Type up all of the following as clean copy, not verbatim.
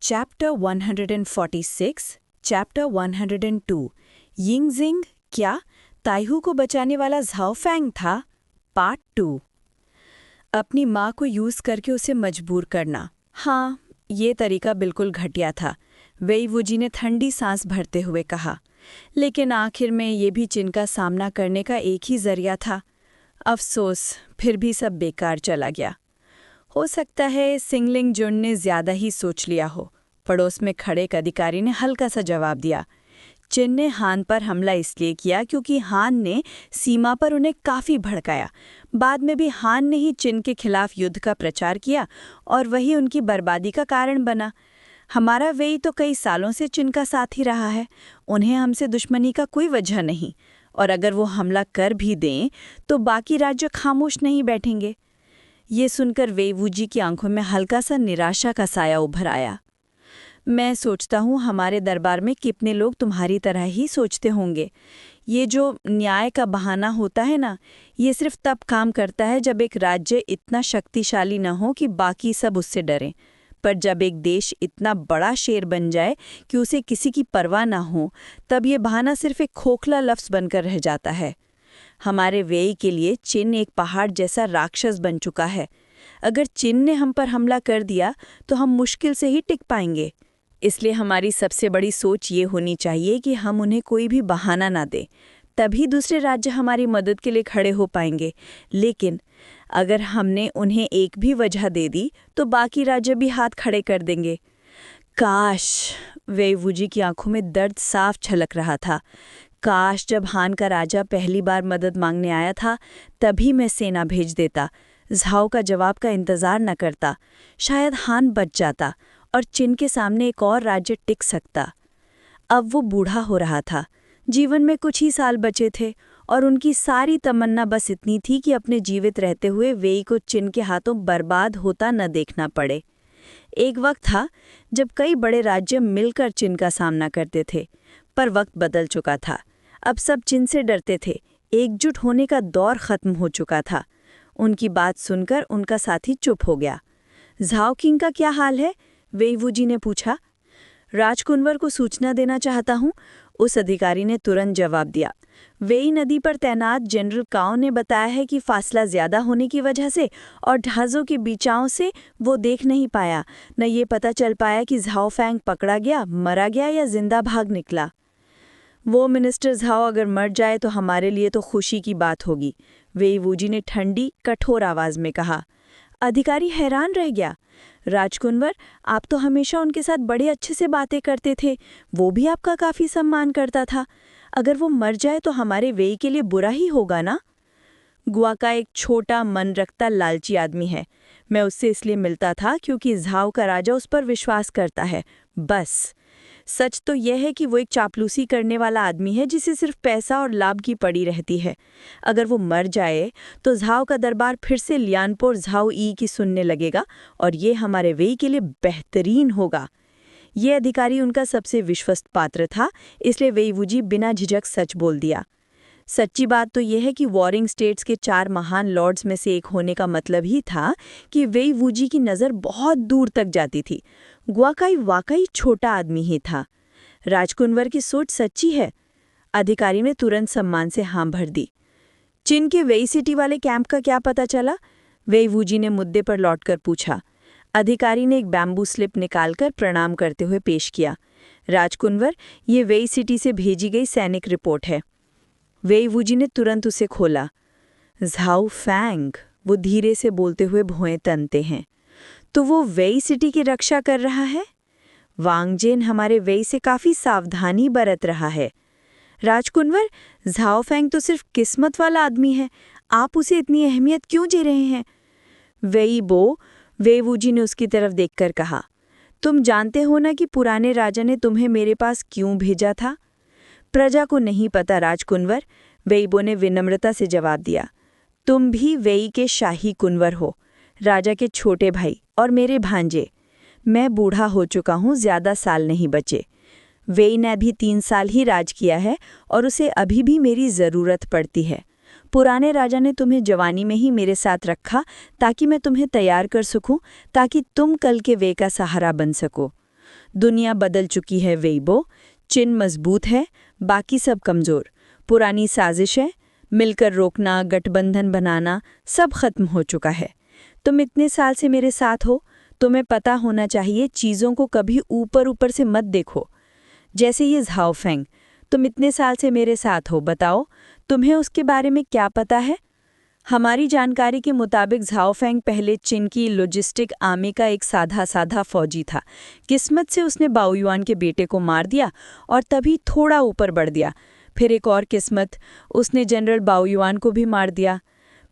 Chapter 146, chapter 102 यिंगजिंग क्या ताइहू को बचाने वाला झाओ फैंग था? पार्ट 2। अपनी माँ को यूज़ करके उसे मजबूर करना। हाँ, ये तरीका बिल्कुल घटिया था, वेई वुजी ने ठंडी सांस भरते हुए कहा। लेकिन आखिर में ये भी चिन का सामना करने का एक ही जरिया था। अफसोस, फिर भी सब बेकार चला गया। हो सकता है सिंगलिंग जुन ने ज्यादा ही सोच लिया हो। पड़ोस में खड़े एक अधिकारी ने हल्का सा जवाब दिया। चिन ने हान पर हमला इसलिए किया क्योंकि हान ने सीमा पर उन्हें काफ़ी भड़काया। बाद में भी हान ने ही चिन के खिलाफ युद्ध का प्रचार किया और वही उनकी बर्बादी का कारण बना। हमारा वेई तो कई सालों से चिन का साथ ही रहा है। उन्हें हमसे दुश्मनी का कोई वजह नहीं, और अगर वो हमला कर भी दें तो बाकी राज्य खामोश नहीं बैठेंगे। ये सुनकर वेई वुजी की आंखों में हल्का सा निराशा का साया उभर आया। मैं सोचता हूँ हमारे दरबार में कितने लोग तुम्हारी तरह ही सोचते होंगे। ये जो न्याय का बहाना होता है ना, ये सिर्फ तब काम करता है जब एक राज्य इतना शक्तिशाली न हो कि बाकी सब उससे डरें। पर जब एक देश इतना बड़ा शेर बन जाए कि उसे किसी की परवाह न हो, तब ये बहाना सिर्फ एक खोखला लफ्ज़ बनकर रह जाता है। हमारे वेई के लिए चिन एक पहाड़ जैसा राक्षस बन चुका है। अगर चिन ने हम पर हमला कर दिया तो हम मुश्किल से ही टिक पाएंगे। इसलिए हमारी सबसे बड़ी सोच ये होनी चाहिए कि हम उन्हें कोई भी बहाना ना दें, तभी दूसरे राज्य हमारी मदद के लिए खड़े हो पाएंगे। लेकिन अगर हमने उन्हें एक भी वजह दे दी तो बाकी राज्य भी हाथ खड़े कर देंगे। काश, वेई वुजी की आंखों में दर्द साफ छलक रहा था। काश जब हान का राजा पहली बार मदद मांगने आया था तभी मैं सेना भेज देता, झाओ का जवाब का इंतजार न करता। शायद हान बच जाता और चिन के सामने एक और राज्य टिक सकता। अब वो बूढ़ा हो रहा था, जीवन में कुछ ही साल बचे थे और उनकी सारी तमन्ना बस इतनी थी कि अपने जीवित रहते हुए वेई को चिन के हाथों बर्बाद होता न देखना पड़े। एक वक्त था जब कई बड़े राज्य मिलकर चिन का सामना करते थे, पर वक्त बदल चुका था। अब सब चिन से डरते थे। एकजुट होने का दौर खत्म हो चुका था। उनकी बात सुनकर उनका साथी चुप हो गया। झाओ किंग का क्या हाल है? वेई वुजी ने पूछा। राजकुंवर को सूचना देना चाहता हूँ, उस अधिकारी ने तुरंत जवाब दिया। वेई नदी पर तैनात जनरल काओ ने बताया है कि फासला ज्यादा होने की वजह से और जहाज़ों की बिचाओं से वो देख नहीं पाया। न ये पता चल पाया कि झाओ फैंग पकड़ा गया, मरा गया या जिंदा भाग निकला। वो मिनिस्टर झाओ अगर मर जाए तो हमारे लिए तो खुशी की बात होगी, वेई वुजी ने ठंडी कठोर आवाज में कहा। अधिकारी हैरान रह गया। राजकुंवर, आप तो हमेशा उनके साथ बड़े अच्छे से बातें करते थे, वो भी आपका काफी सम्मान करता था। अगर वो मर जाए तो हमारे वेई के लिए बुरा ही होगा ना? गुआका एक छोटा मन रखता लालची आदमी है। मैं उससे इसलिए मिलता था क्योंकि झाओ का राजा उस पर विश्वास करता है, बस। सच तो यह है कि वो एक चापलूसी करने वाला आदमी है जिसे सिर्फ पैसा और लाभ की पड़ी रहती है। अगर वो मर जाए तो झाओ का दरबार फिर से लियानपोर झाओ ई की सुनने लगेगा और ये हमारे वेई के लिए बेहतरीन होगा। ये अधिकारी उनका सबसे विश्वस्त पात्र था, इसलिए वेई वुजी बिना झिझक सच बोल दिया। सच्ची बात तो यह है कि वॉरिंग स्टेट्स के 4 महान लॉर्ड्स में से एक होने का मतलब ही था कि वेई वुजी की नज़र बहुत दूर तक जाती थी। गुआकाई वाकई छोटा आदमी ही था। राजकुंवर की सोच सच्ची है। अधिकारी ने तुरंत सम्मान से हाँ भर दी। चिन के वेई सिटी वाले कैंप का क्या पता चला? वेई वुजी ने मुद्दे पर लौटकर पूछा। अधिकारी ने एक बैम्बू स्लिप निकालकर प्रणाम करते हुए पेश किया। राजकुंवर, ये वेई सिटी से भेजी गई सैनिक रिपोर्ट है। वेई वुजी ने तुरंत उसे खोला। झाओ फैंग, वो धीरे से बोलते हुए भौएं तनते हैं। तो वो वेई सिटी की रक्षा कर रहा है? वांगजेन हमारे वेई से काफी सावधानी बरत रहा है। राजकुंवर, झाओ फैंग तो सिर्फ किस्मत वाला आदमी है, आप उसे इतनी अहमियत क्यों दे रहे हैं? वेई वुजी ने उसकी तरफ देखकर कहा। तुम जानते हो ना कि पुराने राजा ने तुम्हें मेरे पास क्यों भेजा था? प्रजा को नहीं पता राजकुंवर, वेईबो ने विनम्रता से जवाब दिया। तुम भी वेई के शाही कुंवर हो, राजा के छोटे भाई और मेरे भांजे। मैं बूढ़ा हो चुका हूँ, ज्यादा साल नहीं बचे। वेई ने अभी 3 साल ही राज किया है और उसे अभी भी मेरी ज़रूरत पड़ती है। पुराने राजा ने तुम्हें जवानी में ही मेरे साथ रखा ताकि मैं तुम्हें तैयार कर सकूं, ताकि तुम कल के वेई का सहारा बन सको। दुनिया बदल चुकी है वेइबो, चिन मजबूत है, बाकी सब कमज़ोर। पुरानी साजिश है, मिलकर रोकना, गठबंधन बनाना, सब खत्म हो चुका है। तुम इतने साल से मेरे साथ हो, तुम्हें पता होना चाहिए चीज़ों को कभी ऊपर ऊपर से मत देखो। जैसे ये झाओ फेंग, तुम इतने साल से मेरे साथ हो, बताओ तुम्हें उसके बारे में क्या पता है? हमारी जानकारी के मुताबिक झाओ फेंग पहले चीन की लॉजिस्टिक आर्मी का एक साधा फौजी था। किस्मत से उसने बाओ युआन के बेटे को मार दिया और तभी थोड़ा ऊपर बढ़ दिया। फिर एक और किस्मत, उसने जनरल बाओ युआन को भी मार दिया।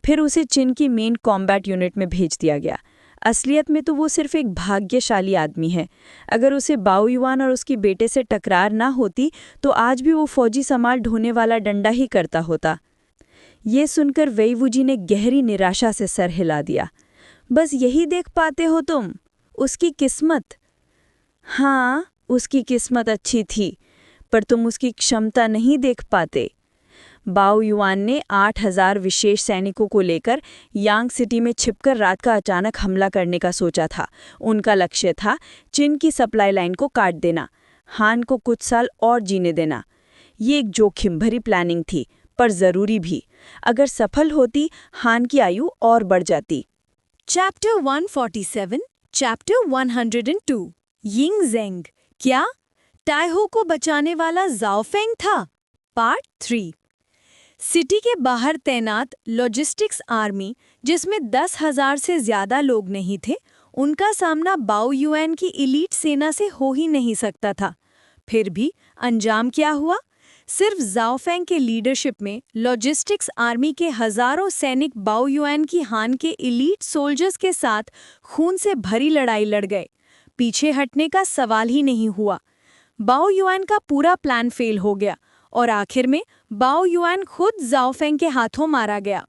फिर उसे चीन की मेन कॉम्बैट यूनिट में भेज दिया गया। असलियत में तो वो सिर्फ एक भाग्यशाली आदमी है। अगर उसे बाओ युआन और उसके बेटे से टकरार ना होती तो आज भी वो फौजी समाल ढोने वाला डंडा ही करता होता। ये सुनकर वेई वुजी ने गहरी निराशा से सर हिला दिया। बस यही देख पाते हो तुम, उसकी किस्मत? हाँ, उसकी किस्मत अच्छी थी, पर तुम उसकी क्षमता नहीं देख पाते। बाओ युआन ने 8,000 विशेष सैनिकों को लेकर यांग सिटी में छिपकर रात का अचानक हमला करने का सोचा था। उनका लक्ष्य था चीन की सप्लाई लाइन को काट देना, हान को कुछ साल और जीने देना। ये एक जोखिम भरी प्लानिंग थी, पर ज़रूरी भी। अगर सफल होती, हान की आयु और बढ़ जाती। चैप्टर 147, चैप्टर 102, यिंग ज़ेंग, क्या टाइहो को बचाने वाला झाओ फेंग था? पार्ट 3। सिटी के बाहर तैनात लॉजिस्टिक्स आर्मी, जिसमें 10,000 से ज़्यादा लोग नहीं थे, उनका सामना बाओ युआन की इलीट सेना से हो ही नहीं सकता था। फिर भी अंजाम क्या हुआ? सिर्फ झाओ फेंग के लीडरशिप में लॉजिस्टिक्स आर्मी के हजारों सैनिक बाओ युआन की हान के इलीट सोल्जर्स के साथ खून से भरी लड़ाई लड़ गए। पीछे हटने का सवाल ही नहीं हुआ। बाओ युआन का पूरा प्लान फेल हो गया और आखिर में बाओ युआन खुद झाओ फेंग के हाथों मारा गया।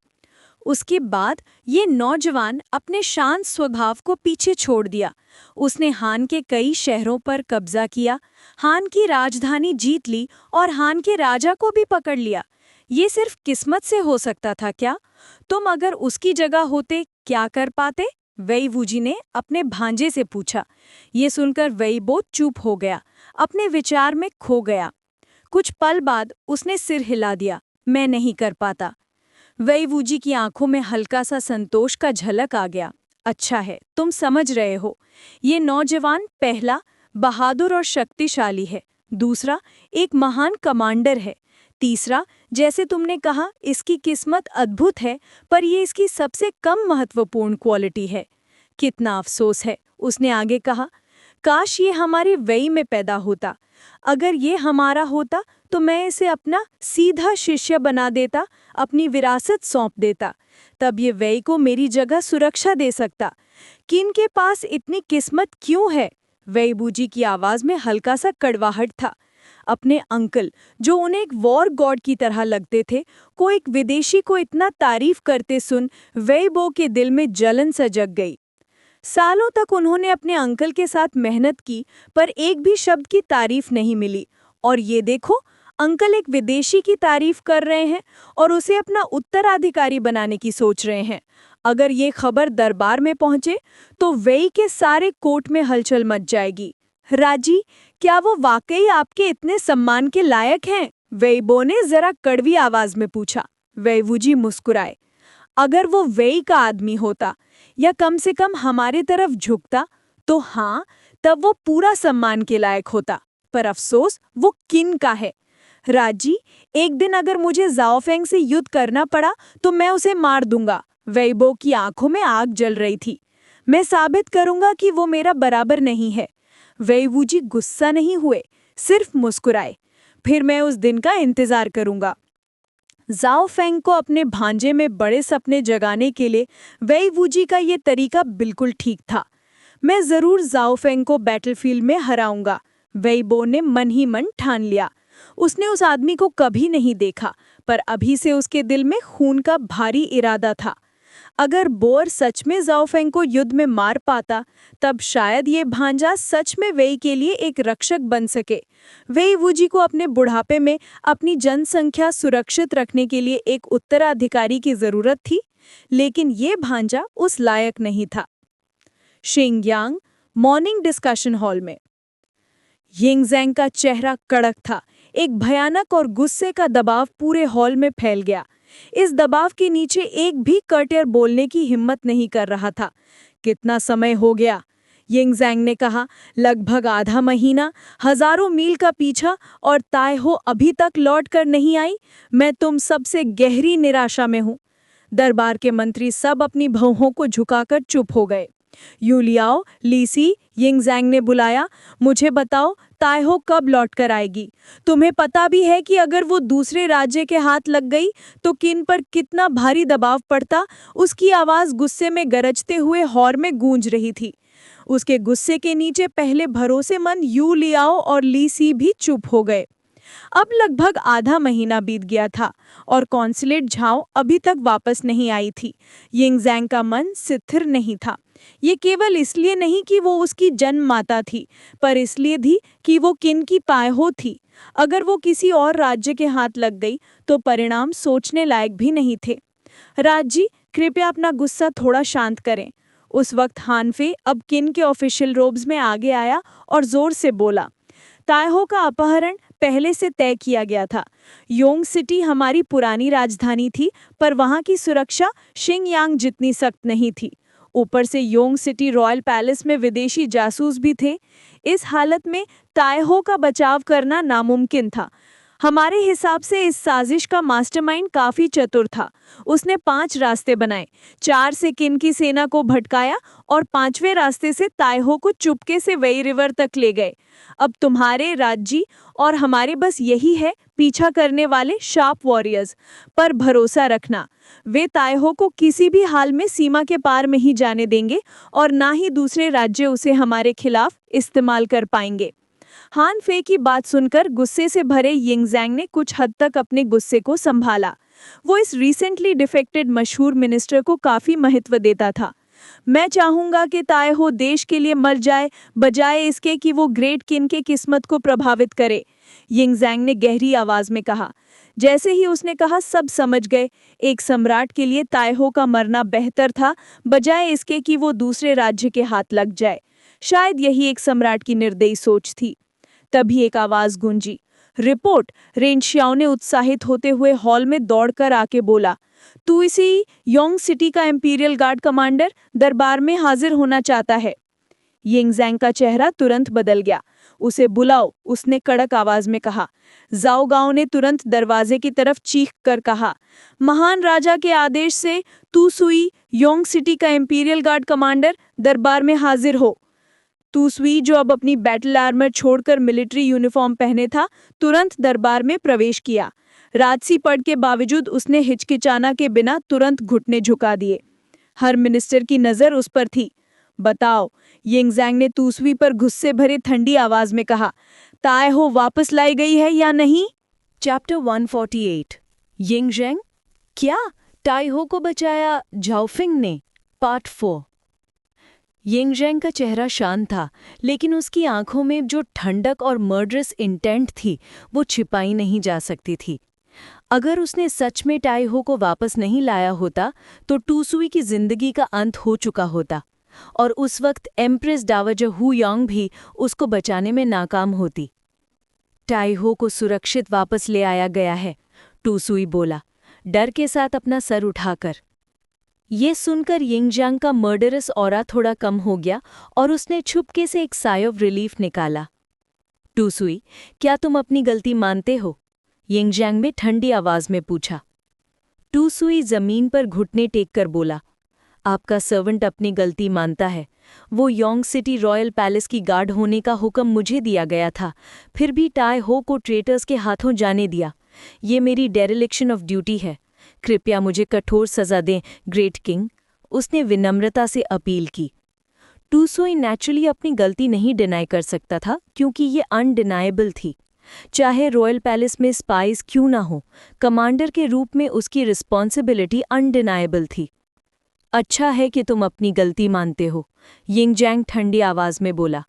उसके बाद ये नौजवान अपने शांत स्वभाव को पीछे छोड़ दिया। उसने हान के कई शहरों पर कब्जा किया, हान की राजधानी जीत ली और हान के राजा को भी पकड़ लिया। ये सिर्फ किस्मत से हो सकता था क्या? तुम अगर उसकी जगह होते क्या कर पाते? वेई वुजी ने अपने भांजे से पूछा। ये सुनकर वेइबो चुप हो गया, अपने विचार में खो गया। कुछ पल बाद उसने सिर हिला दिया। मैं नहीं कर पाता। वेई वुजी की आंखों में हल्का सा संतोष का झलक आ गया। अच्छा है, तुम समझ रहे हो। ये नौजवान पहला बहादुर और शक्तिशाली है, दूसरा एक महान कमांडर है, तीसरा जैसे तुमने कहा इसकी किस्मत अद्भुत है, पर ये इसकी सबसे कम महत्वपूर्ण क्वालिटी है। कितना अफसोस है, उसने आगे कहा। काश ये हमारे वेई में पैदा होता। अगर ये हमारा होता तो मैं इसे अपना सीधा शिष्य बना देता, अपनी विरासत सौंप देता। तब ये वेई को मेरी जगह सुरक्षा दे सकता। किन के पास इतनी किस्मत क्यों है? वेई वुजी की आवाज में हल्का सा कड़वाहट था। अपने अंकल, जो उन्हें एक वॉर गॉड की तरह लगते थे, को एक विदेशी को इतना तारीफ करते सुन वेइबो के दिल में जलन सा जग गई। सालों तक उन्होंने अपने अंकल के साथ मेहनत की, पर एक भी शब्द की तारीफ नहीं मिली। और ये देखो, अंकल एक विदेशी की तारीफ कर रहे हैं और उसे अपना उत्तराधिकारी बनाने की सोच रहे हैं। अगर ये खबर दरबार में पहुंचे तो वेई के सारे कोर्ट में हलचल मच जाएगी। राजी, क्या वो वाकई आपके इतने सम्मान के लायक हैं? वेइबो ने जरा कड़वी आवाज में पूछा। वेई वुजी मुस्कुराए। अगर वो वेई का आदमी होता या कम से कम हमारे तरफ झुकता तो हाँ, तब वो पूरा सम्मान के लायक होता। पर अफसोस वो किन का है। राजी, एक दिन अगर मुझे झाओ फेंग से युद्ध करना पड़ा तो मैं उसे मार दूंगा। वेइबो की आंखों में आग जल रही थी। मैं साबित करूंगा कि वो मेरा बराबर नहीं है। वेई वुजी गुस्सा नहीं हुए, सिर्फ मुस्कुराए। फिर मैं उस दिन का इंतजार करूंगा। झाओ फेंग को अपने भांजे में बड़े सपने जगाने के लिए वेई वुजी का ये तरीका बिल्कुल ठीक था। मैं जरूर झाओ फेंग को बैटलफील्ड में हराऊंगा। वेइबो ने मन ही मन ठान लिया। उसने उस आदमी को कभी नहीं देखा, पर अभी से उसके दिल में खून का भारी इरादा था। अगर बोर सच में झाओ फेंग को युद्ध में मार पाता, तब शायद ये भांजा सच में वेई के लिए एक रक्षक बन सके। वेई वुजी को अपने बुढ़ापे में अपनी जनसंख्या सुरक्षित रखने के लिए एक उत्तराधिकारी की जरूरत थी, लेकिन ये भांजा उस लायक नहीं था। शिंगयांग मॉर्निंग डिस्कशन हॉल में यिंगज़ैंग का चेहरा कड़क था। एक भयानक और गुस्से का दबाव पूरे हॉल में फैल गया। इस दबाव के नीचे एक भी कर्टियर बोलने की हिम्मत नहीं कर रहा था। कितना समय हो गया? यिंगज़ैंग ने कहा। लगभग आधा महीना, हजारों मील का पीछा, और ताइहो अभी तक लौट कर नहीं आई। मैं तुम सबसे गहरी निराशा में हूँ। दरबार के मंत्री सब अपनी भौहों को झुकाकर चुप हो गए। यूलियाओ, लीसी, यिंगज़ैंग ने बुलाया। मुझे बताओ, ताइहो कब लौट कर आएगी? तुम्हें पता भी है कि अगर वो दूसरे राज्य के हाथ लग गई तो किन पर कितना भारी दबाव पड़ता। उसकी आवाज गुस्से में गरजते हुए हॉल में गूंज रही थी। उसके गुस्से के नीचे पहले भरोसेमंद यूलियाओ और लीसी भी चुप हो गए। अब लगभग आधा महीना बीत गया था और कॉन्सुलेट झाओ अभी तक वापस नहीं आई थी। यिंगज़ैंग का मन स्थिर नहीं था। ये केवल इसलिए नहीं कि वो उसकी जन्म माता थी, पर इसलिए भी कि वो किन की ताइहो थी। अगर वो किसी और राज्य के हाथ लग गई तो परिणाम सोचने लायक भी नहीं थे। राजी, कृपया अपना गुस्सा थोड़ा शांत करें। उस वक्त हानफे अब किन के ऑफिशियल रोब्स में आगे आया और जोर से बोला। ताइहो का अपहरण पहले से तय किया गया था। योंग सिटी हमारी पुरानी राजधानी थी, पर वहां की सुरक्षा शिंगयांग जितनी सख्त नहीं थी। ऊपर से योंग सिटी रॉयल पैलेस में विदेशी जासूस भी थे। इस हालत में ताइहो का बचाव करना नामुमकिन था। हमारे हिसाब से इस साजिश का मास्टरमाइंड काफी चतुर था। उसने 5 रास्ते बनाए। 4 से किन की सेना को भटकाया और 5वें रास्ते से ताइहो को चुपके से वेई रिवर तक ले गए। अब तुम्हारे राज्य और हमारे बस यही है, पीछा करने वाले शार्प वॉरियर्स पर भरोसा रखना। वे ताइहो को किसी भी हाल में सीमा के पार नहीं जाने देंगे और ना ही दूसरे राज्य उसे हमारे खिलाफ इस्तेमाल कर पाएंगे। हान फे की बात सुनकर गुस्से से भरे यिंगज़ैंग ने कुछ हद तक अपने गुस्से को संभाला। वो इस रिसेंटली डिफेक्टेड मशहूर मिनिस्टर को काफी महत्व देता था। मैं चाहूंगा कि ताइहो देश के लिए मर जाए, बजाय इसके कि वो ग्रेट किन के किस्मत को प्रभावित करे, यिंगज़ैंग ने गहरी आवाज में कहा। जैसे ही उसने कहा, सब समझ गए। एक सम्राट के लिए ताइहो का मरना बेहतर था, बजाय इसके कि वो दूसरे राज्य के हाथ लग जाए। शायद यही एक सम्राट की निर्दयी सोच थी। तभी एक आवाज गूंजी। रिपोर्ट! रेनशियाओ ने उत्साहित होते हुए हॉल में दौड़कर आके बोला। तू इसी योंग सिटी का इंपीरियल गार्ड कमांडर दरबार में हाजिर होना चाहता है। यिंगज़ैंग का चेहरा तुरंत बदल गया। उसे बुलाओ, उसने कड़क आवाज में कहा। जाओ गांव ने तुरंत दरवाजे की तरफ चीख कर कहा। महान राजा के आदेश से तू सुई, योंग सिटी का इंपीरियल गार्ड कमांडर, दरबार में हाजिर हो। तू सुई, जो अब अपनी बैटल आर्मर छोड़कर मिलिट्री यूनिफॉर्म पहने था, तुरंत दरबार में प्रवेश किया। राजसी पद के बावजूद उसने हिचकिचाना के बिना तुरंत घुटने झुका दिए। हर मिनिस्टर की नजर उस पर थी। बताओ, यिंगज़ैंग ने तूसवी पर गुस्से भरे ठंडी आवाज में कहा। ताइहो वापस लाई गई है या नहीं? चैप्टर 148 यिंगज़ैंग, क्या ताइहो को बचाया झाओफिंग ने? पार्ट 4। यिंगज़ैंग का चेहरा शांत था, लेकिन उसकी आंखों में जो ठंडक और मर्डरस इंटेंट थी, वो छिपाई नहीं जा सकती थी। अगर उसने सच में ताइहो को वापस नहीं लाया होता तो टूसुई की जिंदगी का अंत हो चुका होता, और उस वक्त एम्प्रेस डावाजर हुयांग भी उसको बचाने में नाकाम होती। ताइहो को सुरक्षित वापस ले आया गया है, टूसुई बोला, डर के साथ अपना सर उठाकर। ये सुनकर यिंगज़ैंग का मर्डरस ऑरा थोड़ा कम हो गया और उसने छुपके से एक साय ऑफ रिलीफ निकाला। टूसुई, क्या तुम अपनी गलती मानते हो? यिंगज़ैंग ने ठंडी आवाज में पूछा। टूसुई जमीन पर घुटने टेक कर बोला, आपका सर्वेंट अपनी गलती मानता है। वो योंग सिटी रॉयल पैलेस की गार्ड होने का हुक्म मुझे दिया गया था, फिर भी ताइहो को ट्रेटर्स के हाथों जाने दिया। ये मेरी डेरेलिक्शन ऑफ ड्यूटी है। कृपया मुझे कठोर सजा दें, ग्रेट किंग, उसने विनम्रता से अपील की। टूसुई नेचुरली अपनी गलती नहीं डिनाई कर सकता था, क्योंकि ये अनडिनाएबल थी। चाहे रॉयल पैलेस में स्पाइस क्यों ना हो, कमांडर के रूप में उसकी रिस्पॉन्सिबिलिटी अनडिनाएबल थी। अच्छा है कि तुम अपनी गलती मानते हो, यिंगज़ैंग ठंडी आवाज में बोला।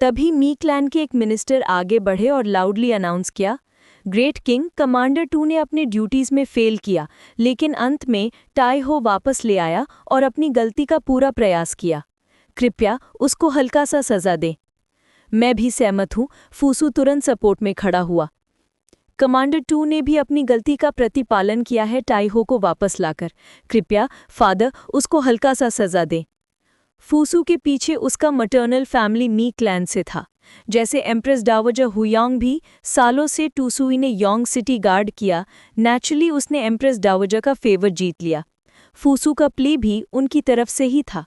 तभी मी क्लैन के एक मिनिस्टर आगे बढ़े और लाउडली अनाउंस किया, ग्रेट किंग, कमांडर 2 ने अपने ड्यूटीज में फेल किया, लेकिन अंत में ताइहो वापस ले आया और अपनी गलती का पूरा प्रयास किया। कृपया उसको हल्का सा सजा दें। मैं भी सहमत हूँ, फूसू तुरंत सपोर्ट में खड़ा हुआ। कमांडर 2 ने भी अपनी गलती का प्रतिपालन किया है टाइहो को वापस लाकर। कृपया फादर उसको हल्का सा सजा दें। फूसू के पीछे उसका मटर्नल फैमिली मी क्लैन से था। जैसे एम्प्रेस डावोजर हुयांग भी सालों से टूसुई ने योंग सिटी गार्ड किया, नेचुरली उसने एम्प्रेस डावोजर का फेवर जीत लिया। फूसू का प्ले भी उनकी तरफ से ही था।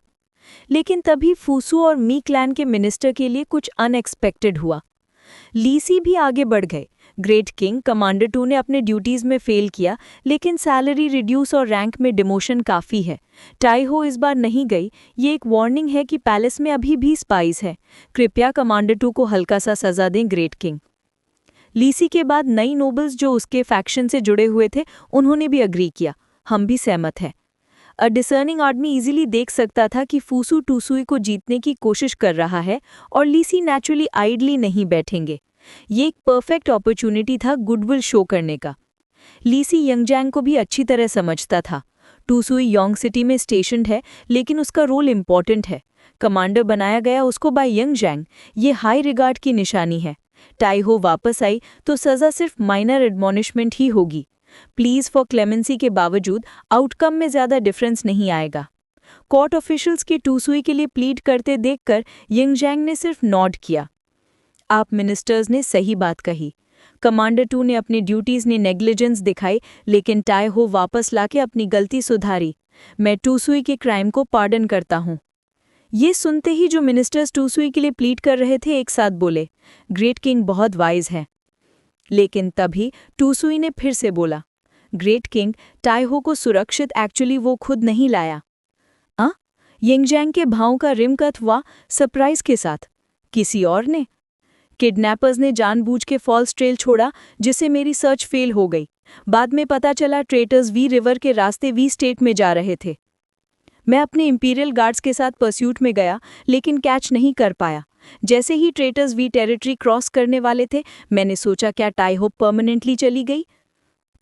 लेकिन तभी फूसू और मी क्लैन के मिनिस्टर के लिए कुछ अनएक्सपेक्टेड हुआ। लीसी भी आगे बढ़ गए। ग्रेट किंग कमांडर 2 ने अपने ड्यूटीज में फेल किया, लेकिन सैलरी रिड्यूस और रैंक में डिमोशन काफ़ी है। टाइहो इस बार नहीं गई। ये एक वार्निंग है कि पैलेस में अभी भी स्पाइस है। कृपया कमांडर 2 को हल्का सा सजा दें ग्रेट किंग। लीसी के बाद नई नोबल्स जो उसके फैक्शन से जुड़े हुए थे, उन्होंने भी अग्री किया। हम भी सहमत हैं। अ डिसर्निंग आदमी इजीली देख सकता था कि फूसू टूसुई को जीतने की कोशिश कर रहा है और लीसी नेचुरली आइडली नहीं बैठेंगे। ये एक परफेक्ट अपॉर्चुनिटी था गुडविल शो करने का। लीसी यंगजैंग को भी अच्छी तरह समझता था। टूसुई योंग सिटी में स्टेशन्ड है, लेकिन उसका रोल इम्पॉर्टेंट है। कमांडर बनाया गया उसको बाय यंगजैंग, ये हाई रिगार्ड की निशानी है। टाइहो वापस आई तो सज़ा सिर्फ माइनर एडमॉनिशमेंट ही होगी। प्लीज फॉर क्लेमेंसी के बावजूद आउटकम में ज़्यादा डिफरेंस नहीं आएगा। कोर्ट ऑफिशियल्स के टूसुई के लिए प्लीड करते देखकर यंगजैंग ने सिर्फ नॉड किया। आप मिनिस्टर्स ने सही बात कही। कमांडर 2 ने अपनी ड्यूटीज ने नेग्लिजेंस दिखाई, लेकिन टाइहो वापस लाके अपनी गलती सुधारी। मैं टूसुई के क्राइम को पार्डन करता हूँ। ये सुनते ही जो मिनिस्टर्स टूसुई के लिए प्लीड कर रहे थे एक साथ बोले, ग्रेट किंग बहुत वाइज है। लेकिन तभी टूसुई ने फिर से बोला, ग्रेट किंग टाइहो को सुरक्षित एक्चुअली वो खुद नहीं लाया। यंगजैंग के भावों का रिम कट हुआ सरप्राइज के साथ। किसी और ने? किडनैपर्स ने जानबूझ के फॉल्स ट्रेल छोड़ा, जिससे मेरी सर्च फेल हो गई। बाद में पता चला ट्रेटर्स वी रिवर के रास्ते वी स्टेट में जा रहे थे। मैं अपने इंपीरियल गार्ड्स के साथ परस्यूट में गया, लेकिन कैच नहीं कर पाया। जैसे ही ट्रेटर्स वी टेरिटरी क्रॉस करने वाले थे, मैंने सोचा क्या टाइहो परमानेंटली चली गई।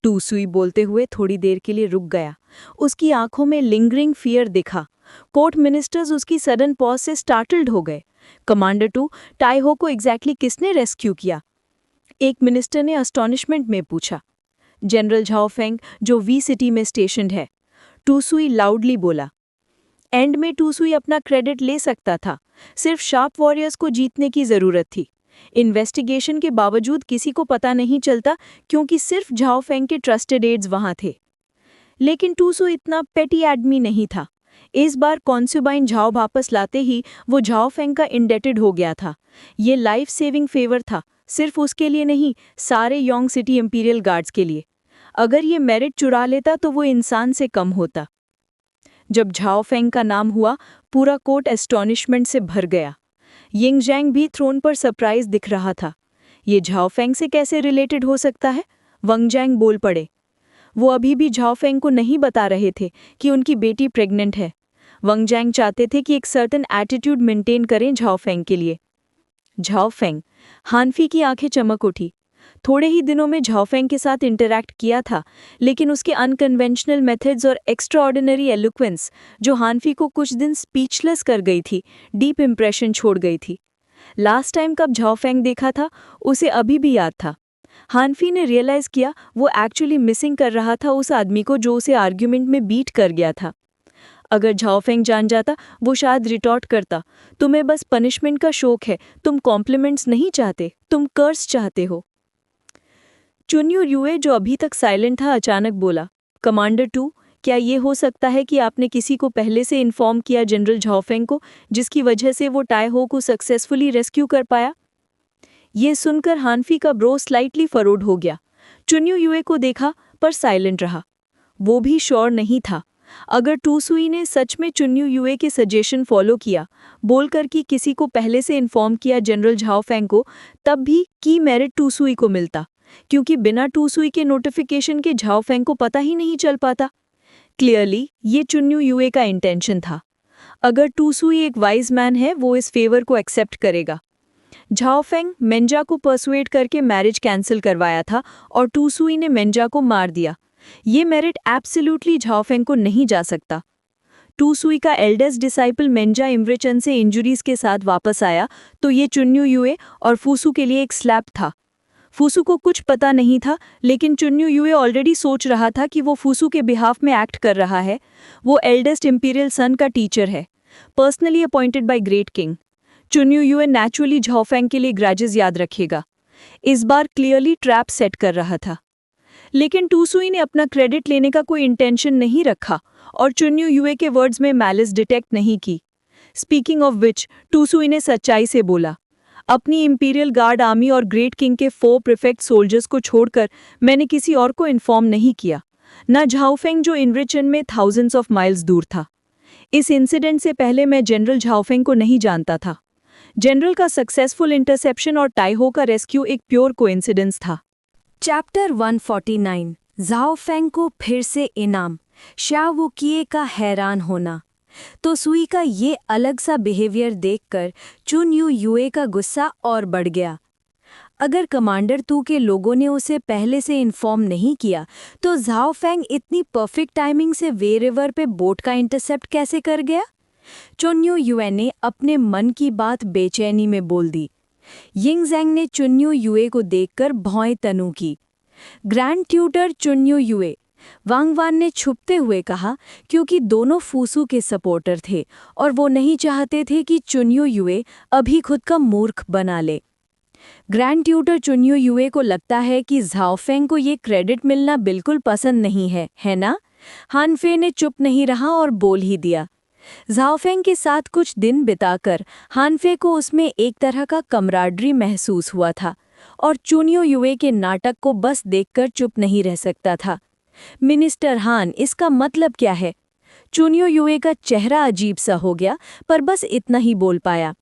टूसुई बोलते हुए थोड़ी देर के लिए रुक गया। उसकी आंखों में लिंगरिंग फियर दिखा। कोर्ट मिनिस्टर्स उसकी सडन पॉज से स्टार्टल्ड हो गए। कमांडर 2, टाइहो को एग्जैक्टली किसने रेस्क्यू किया? एक मिनिस्टर ने अस्टॉनिशमेंट में पूछा। जनरल झाओफेंग, जो वी सिटी में स्टेशन्ड है। टूसुई लाउडली बोला। एंड में टूसुई अपना क्रेडिट ले सकता था। सिर्फ शार्प वॉरियर्स को जीतने की जरूरत थी। इन्वेस्टिगेशन के बावजूद किसी को पता नहीं चलता, क्योंकि सिर्फ झाओफेंग के ट्रस्टेड एड्स वहां थे। लेकिन टूसुई इतना पेटी आदमी नहीं था। इस बार कॉन्स्यूबाइन झाओ वापस लाते ही वो झाओफेंग का इंडेटेड हो गया था। ये लाइफ सेविंग फेवर था, सिर्फ उसके लिए नहीं, सारे योंग सिटी इंपीरियल गार्ड्स के लिए। अगर ये मेरिट चुरा लेता तो वो इंसान से कम होता। जब झाओफेंग का नाम हुआ, पूरा कोर्ट एस्टॉनिशमेंट से भर गया। यिंगजैंग भी थ्रोन पर सरप्राइज दिख रहा था। ये झाओफेंग से कैसे रिलेटेड हो सकता है? वंगजैंग बोल पड़े। वो अभी भी झाओफेंग को नहीं बता रहे थे कि उनकी बेटी प्रेग्नेंट है। वंगजैंग चाहते थे कि एक सर्टेन एटीट्यूड मेंटेन करें झाओफेंग के लिए। झाओफेंग, हानफी की आंखें चमक उठी। थोड़े ही दिनों में झाओफेंग के साथ इंटरैक्ट किया था, लेकिन उसके अनकन्वेंशनल मेथड्स और एक्स्ट्राऑर्डिनरी एलोक्वेंस, जो हानफी को कुछ दिन स्पीचलेस कर गई थी, डीप इम्प्रेशन छोड़ गई थी। लास्ट टाइम कब झाओफेंग देखा था, उसे अभी भी याद था। हानफी ने रियलाइज किया वो एक्चुअली मिसिंग कर रहा था उस आदमी को जो उसे आर्ग्यूमेंट में बीट कर गया था। अगर झाओफेंग जान जाता, वो शायद रिटॉर्ट करता, तुम्हें बस पनिशमेंट का शौक है, तुम कॉम्प्लीमेंट्स नहीं चाहते, तुम कर्स चाहते हो। चुन्यू युए, जो अभी तक साइलेंट था, अचानक बोला, कमांडर 2, क्या ये हो सकता है कि आपने किसी को पहले से इन्फॉर्म किया जनरल झाओफेंग को, जिसकी वजह से वो टाइहो को सक्सेसफुली रेस्क्यू कर पाया? ये सुनकर हानफी का ब्रो स्लाइटली फरोड हो गया। चुन्यू युए को देखा पर साइलेंट रहा। वो भी श्योर नहीं था। अगर टूसुई ने सच में चुन्यू युए के सजेशन फॉलो किया, बोलकर कि किसी को पहले से इन्फॉर्म किया जनरल झाओफेंग को, तब भी की मेरिट टूसुई को मिलता, क्योंकि बिना टूसुई के नोटिफिकेशन के झाओफेंग को पता ही नहीं चल पाता। क्लियरली ये चुन्यू युए का इंटेंशन था। अगर टूसुई एक वाइज मैन है, वो इस फेवर को एक्सेप्ट करेगा। झाओफेंग मेंजा को पर्सुएड करके मैरिज कैंसिल करवाया था और टूसुई ने मेंजा को मार दिया। ये मेरिट एब्सोल्युटली झाओफेंग को नहीं जा सकता। टू सुई का एल्डेस्ट डिसाइपल मेंजा इम्ब्रेचन से इंजुरीज के साथ वापस आया तो ये चुन्यू युए और फूसू के लिए एक स्लैप था। फूसू को कुछ पता नहीं था, लेकिन चुन्यू युए ऑलरेडी सोच रहा था कि वो फूसू के बिहाफ में एक्ट कर रहा है। वो एल्डेस्ट इंपीरियल सन का टीचर है, personally appointed by great king. Chunyu Yue naturally Zhaofeng के लिए ग्रजेस याद रखेगा। इस बार क्लियरली ट्रैप सेट कर रहा था, लेकिन टू सुई ने अपना क्रेडिट लेने का कोई इंटेंशन नहीं रखा और चुन्यू युए के वर्ड्स में मैलिस डिटेक्ट नहीं की। स्पीकिंग ऑफ विच, टू सुई ने सच्चाई से बोला, अपनी इंपीरियल गार्ड आर्मी और ग्रेट किंग के 4 प्रीफेक्ट सोल्जर्स को छोड़कर मैंने किसी और को इन्फॉर्म नहीं किया, न झाओफेंग जो इनरिचन में थाउजेंड्स ऑफ माइल्स दूर था। इस इंसिडेंट से पहले मैं जनरल झाओफेंग को नहीं जानता था। जनरल का सक्सेसफुल इंटरसेप्शन और टाइहो का रेस्क्यू एक प्योर कोइंसिडेंस था। चैप्टर 149 झाओफेंग को फिर से इनाम, शा वो किए का हैरान होना। तो सुई का ये अलग सा बिहेवियर देखकर चुन्यू युए का गुस्सा और बढ़ गया। अगर कमांडर तू के लोगों ने उसे पहले से इन्फॉर्म नहीं किया तो झाओफेंग इतनी परफेक्ट टाइमिंग से वे रिवर पे बोट का इंटरसेप्ट कैसे कर गया? चुन्यू युए ने अपने मन की बात बेचैनी में बोल दी। यिंगजेंग ने चुन्यू युए को देखकर भौं तनु की। ग्रैंड ट्यूटर चुन्यू युए, वांगवान ने छुपते हुए कहा, क्योंकि दोनों फूसू के सपोर्टर थे और वो नहीं चाहते थे कि चुन्यू युए अभी खुद का मूर्ख बना ले। ग्रैंड ट्यूटर चुन्यू युए को लगता है कि झाओफेंग को ये क्रेडिट मिलना बिल्कुल पसंद नहीं है ना? हानफे ने चुप नहीं रहा और बोल ही दिया। झाओफेंग के साथ कुछ दिन बिताकर हानफे को उसमें एक तरह का कमराडरी महसूस हुआ था और चुन्यू युए के नाटक को बस देखकर चुप नहीं रह सकता था। मिनिस्टर हान, इसका मतलब क्या है? चुन्यू युए का चेहरा अजीब सा हो गया, पर बस इतना ही बोल पाया।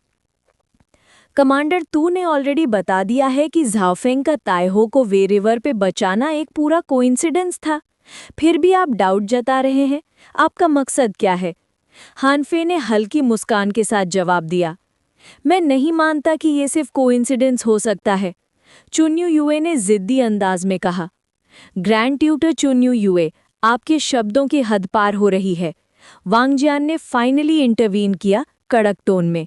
कमांडर तू ने ऑलरेडी बता दिया है कि झाओफेंग का ताइहो को वे रिवर पे बचाना एक पूरा कोइंसिडेंस था। फिर भी आप डाउट जता रहे हैं, आपका मकसद क्या है? हानफे ने हल्की मुस्कान के साथ जवाब दिया। मैं नहीं मानता कि ये सिर्फ कोइंसिडेंस हो सकता है, चुन्यू युए ने जिद्दी अंदाज में कहा। ग्रैंड ट्यूटर चुन्यू युए, आपके शब्दों की हद पार हो रही है। वांगजियान ने फाइनली इंटरवीन किया कड़क टोन में।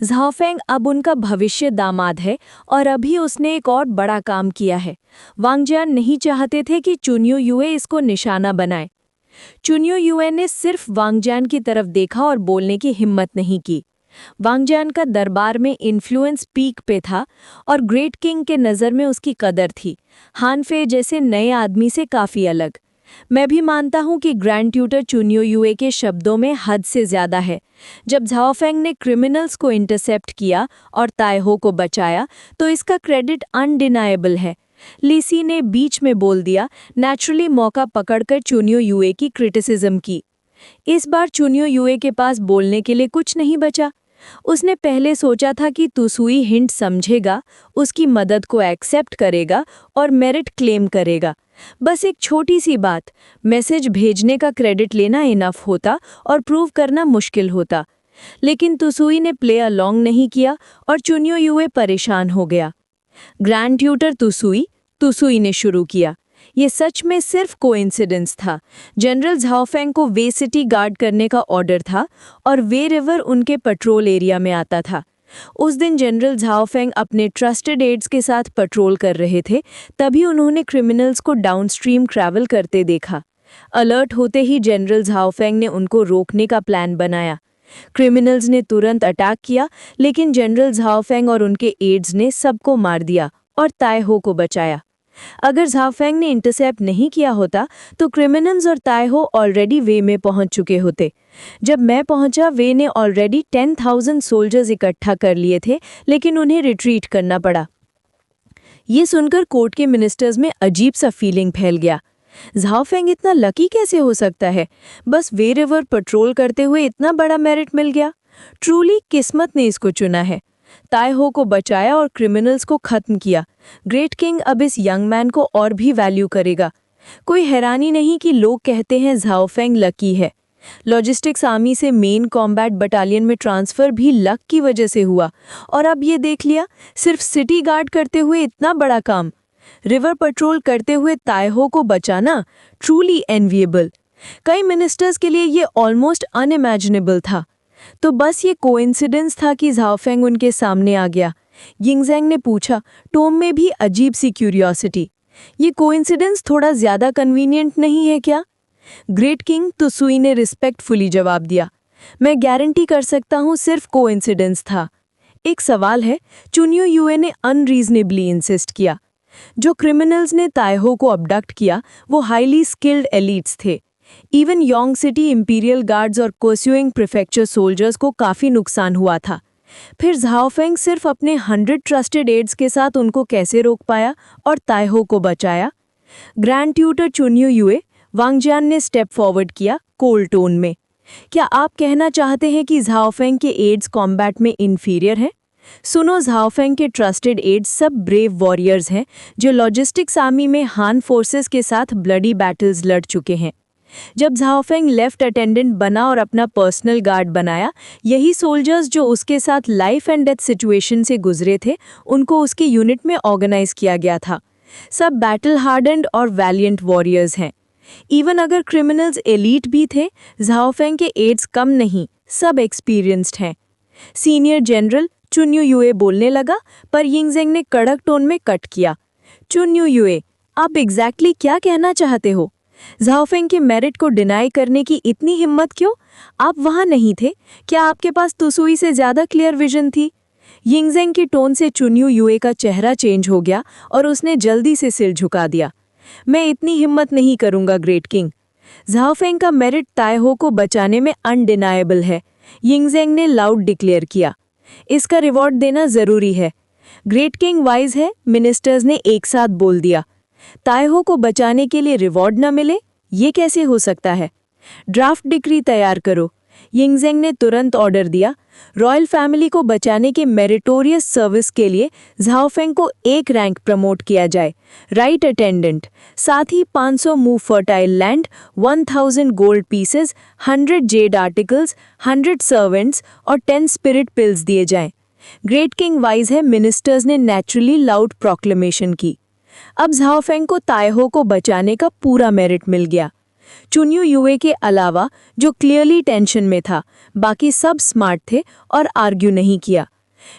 झाओफेंग अब उनका भविष्य दामाद है और अभी उसने एक और बड़ा काम किया है। वांगजियान नहीं चाहते थे कि चुन्यू युए इसको निशाना बनाए। चुन्यू युए ने सिर्फ वांगजियान की तरफ देखा और बोलने की हिम्मत नहीं की। वांगजियान का दरबार में इन्फ्लुएंस पीक पे था और ग्रेट किंग के नज़र में उसकी कदर थी, हानफे जैसे नए आदमी से काफ़ी अलग। मैं भी मानता हूं कि ग्रैंड ट्यूटर चुन्यू युए के शब्दों में हद से ज़्यादा है। जब झाओफेंग ने क्रिमिनल्स को इंटरसेप्ट किया और ताइहो को बचाया तो इसका क्रेडिट अनडिनाएबल है। लीसी ने बीच में बोल दिया, नेचुरली मौका पकड़कर चुन्यू युए की क्रिटिसिज्म की। इस बार चुन्यू युए के पास बोलने के लिए कुछ नहीं बचा। उसने पहले सोचा था कि तुसुई हिंट समझेगा, उसकी मदद को एक्सेप्ट करेगा और मेरिट क्लेम करेगा। बस एक छोटी सी बात, मैसेज भेजने का क्रेडिट लेना इनफ होता और प्रूव करना मुश्किल होता। लेकिन तुसुई ने प्ले अलोंग नहीं किया और चुन्यू युए परेशान हो गया। ग्रैंड ट्यूटर तुसुई ने शुरू किया। ये सच में सिर्फ कोइंसिडेंस था। जनरल झाओफेंग को वे सिटी गार्ड करने का ऑर्डर था और वे रिवर उनके पेट्रोल एरिया में आता था। उस दिन जनरल झाओफेंग अपने ट्रस्टेड एड्स के साथ पेट्रोल कर रहे थे, तभी उन्होंने क्रिमिनल्स को डाउनस्ट्रीम ट्रैवल करते देखा। अलर्ट होते ही जनरल झाओफेंग ने उनको रोकने का प्लान बनाया। क्रिमिनल्स ने तुरंत अटैक किया, लेकिन जनरल झाओफेंग और उनके एड्स ने सबको मार दिया और ताइहो को बचाया। अगर झाओफेंग ने इंटरसेप्ट नहीं किया होता तो क्रिमिनल्स और ताइहो ऑलरेडी वे में पहुंच चुके होते। जब मैं पहुंचा, वे ने ऑलरेडी 10,000 सोल्जर्स इकट्ठा कर लिए थे, लेकिन उन्हें रिट्रीट करना पड़ा। ये सुनकर कोर्ट के मिनिस्टर्स में अजीब सा फीलिंग फैल गया। झाओफेंग इतना लकी कैसे हो सकता है? बस वे रिवर पेट्रोल करते हुए इतना बड़ा मेरिट मिल गया। ट्रूली किस्मत ने इसको चुना है। ताइहो को बचाया और क्रिमिनल्स को खत्म किया। ग्रेट किंग अब इस यंग मैन को और भी वैल्यू करेगा। कोई हैरानी नहीं कि लोग कहते हैं झाओफेंग लकी है। लॉजिस्टिक्स आर्मी से मेन कॉम्बैट बटालियन में ट्रांसफ़र भी लक की वजह से हुआ, और अब ये देख लिया, सिर्फ सिटी गार्ड करते हुए इतना बड़ा काम। रिवर पेट्रोल करते हुए ताइहो को बचाना ट्रूली एनविएबल। कई मिनिस्टर्स के लिए ये ऑलमोस्ट अनइमेजिनेबल था। तो बस ये कोइंसिडेंस था कि झाओफेंग उनके सामने आ गया? यिंगज़ेंग ने पूछा, टोम में भी अजीब सी क्यूरियोसिटी। ये कोइंसिडेंस थोड़ा ज्यादा कन्वीनियंट नहीं है क्या? ग्रेट किंग तुसुई ने रिस्पेक्टफुली जवाब दिया, मैं गारंटी कर सकता हूँ सिर्फ कोइंसिडेंस था। एक सवाल है, चुन्यू युए ने अनरीजनेबली इंसिस्ट किया। जो क्रिमिनल्स ने ताइहो को अबडक्ट किया वो हाईली स्किल्ड एलिट्स थे। Even Yong city imperial guards और कोस्युइंग प्रीफेक्चर सोल्जर्स को काफ़ी नुकसान हुआ था। फिर झाओफेंग सिर्फ अपने 100 ट्रस्टेड एड्स के साथ उनको कैसे रोक पाया और ताइहो को बचाया? ग्रैंड ट्यूटर चुन्यू युए, वांगजियान ने स्टेप फॉरवर्ड किया कोल्ड टोन में। क्या आप कहना चाहते हैं कि झाओफेंग के एड्स कॉम्बैट में इन्फीरियर हैं? सुनो, झाओफेंग के ट्रस्टेड एड्स सब ब्रेव वॉरियर्स हैं जो लॉजिस्टिक्स आर्मी में हान फोर्सेस के साथ ब्लडी बैटल्स लड़ चुके हैं। जब झाओफेंग लेफ्ट अटेंडेंट बना और अपना पर्सनल गार्ड बनाया, यही सोल्जर्स जो उसके साथ लाइफ एंड डेथ सिचुएशन से गुजरे थे, उनको उसके यूनिट में ऑर्गेनाइज किया गया था। सब बैटल हार्डेंड और वैलियंट वॉरियर्स हैं। इवन अगर क्रिमिनल्स एलीट भी थे, झाओफेंग के एड्स कम नहीं, सब एक्सपीरियंस्ड हैं। सीनियर जनरल चुन्यू युए बोलने लगा, पर यिंगज़ेंग ने कड़क टोन में कट किया। चुन्यू युए, आप एग्जैक्टली क्या कहना चाहते हो? झाओफेंग के मेरिट को डिनाई करने की इतनी हिम्मत क्यों? आप वहां नहीं थे? क्या आपके पास तुसुई से ज्यादा क्लियर विजन थी? यिंगज़ेंग के टोन से चुन्यू युए का चेहरा चेंज हो गया और उसने जल्दी से सिर झुका दिया। मैं इतनी हिम्मत नहीं करूंगा ग्रेट किंग। झाओफेंग का मेरिट ताइहो को बचाने में अनडिनाएबल है, यिंगज़ेंग ने लाउड डिक्लेयर किया। इसका रिवॉर्ड देना जरूरी है। ग्रेट किंग वाइज है, मिनिस्टर्स ने एक साथ बोल दिया। ताइहो को बचाने के लिए रिवॉर्ड न मिले, ये कैसे हो सकता है? ड्राफ्ट डिक्री तैयार करो, यिंगज़ेंग ने तुरंत ऑर्डर दिया। रॉयल फैमिली को बचाने के मेरिटोरियस सर्विस के लिए झाओफेंग को एक रैंक प्रमोट किया जाए, राइट अटेंडेंट। साथ ही 500 move fertile land, 1000 gold pieces, 100 Z articles, 100 servants और 10 स्पिरिट पिल्स दिए जाएं। ग्रेट किंग वाइज है, मिनिस्टर्स ने नेचुरली लाउड प्रोक्लेमेशन की। अब झाओफेंग को ताइहो को बचाने का पूरा मेरिट मिल गया। चुन्यू युए के अलावा, जो क्लियरली टेंशन में था, बाकी सब स्मार्ट थे और आर्ग्यू नहीं किया।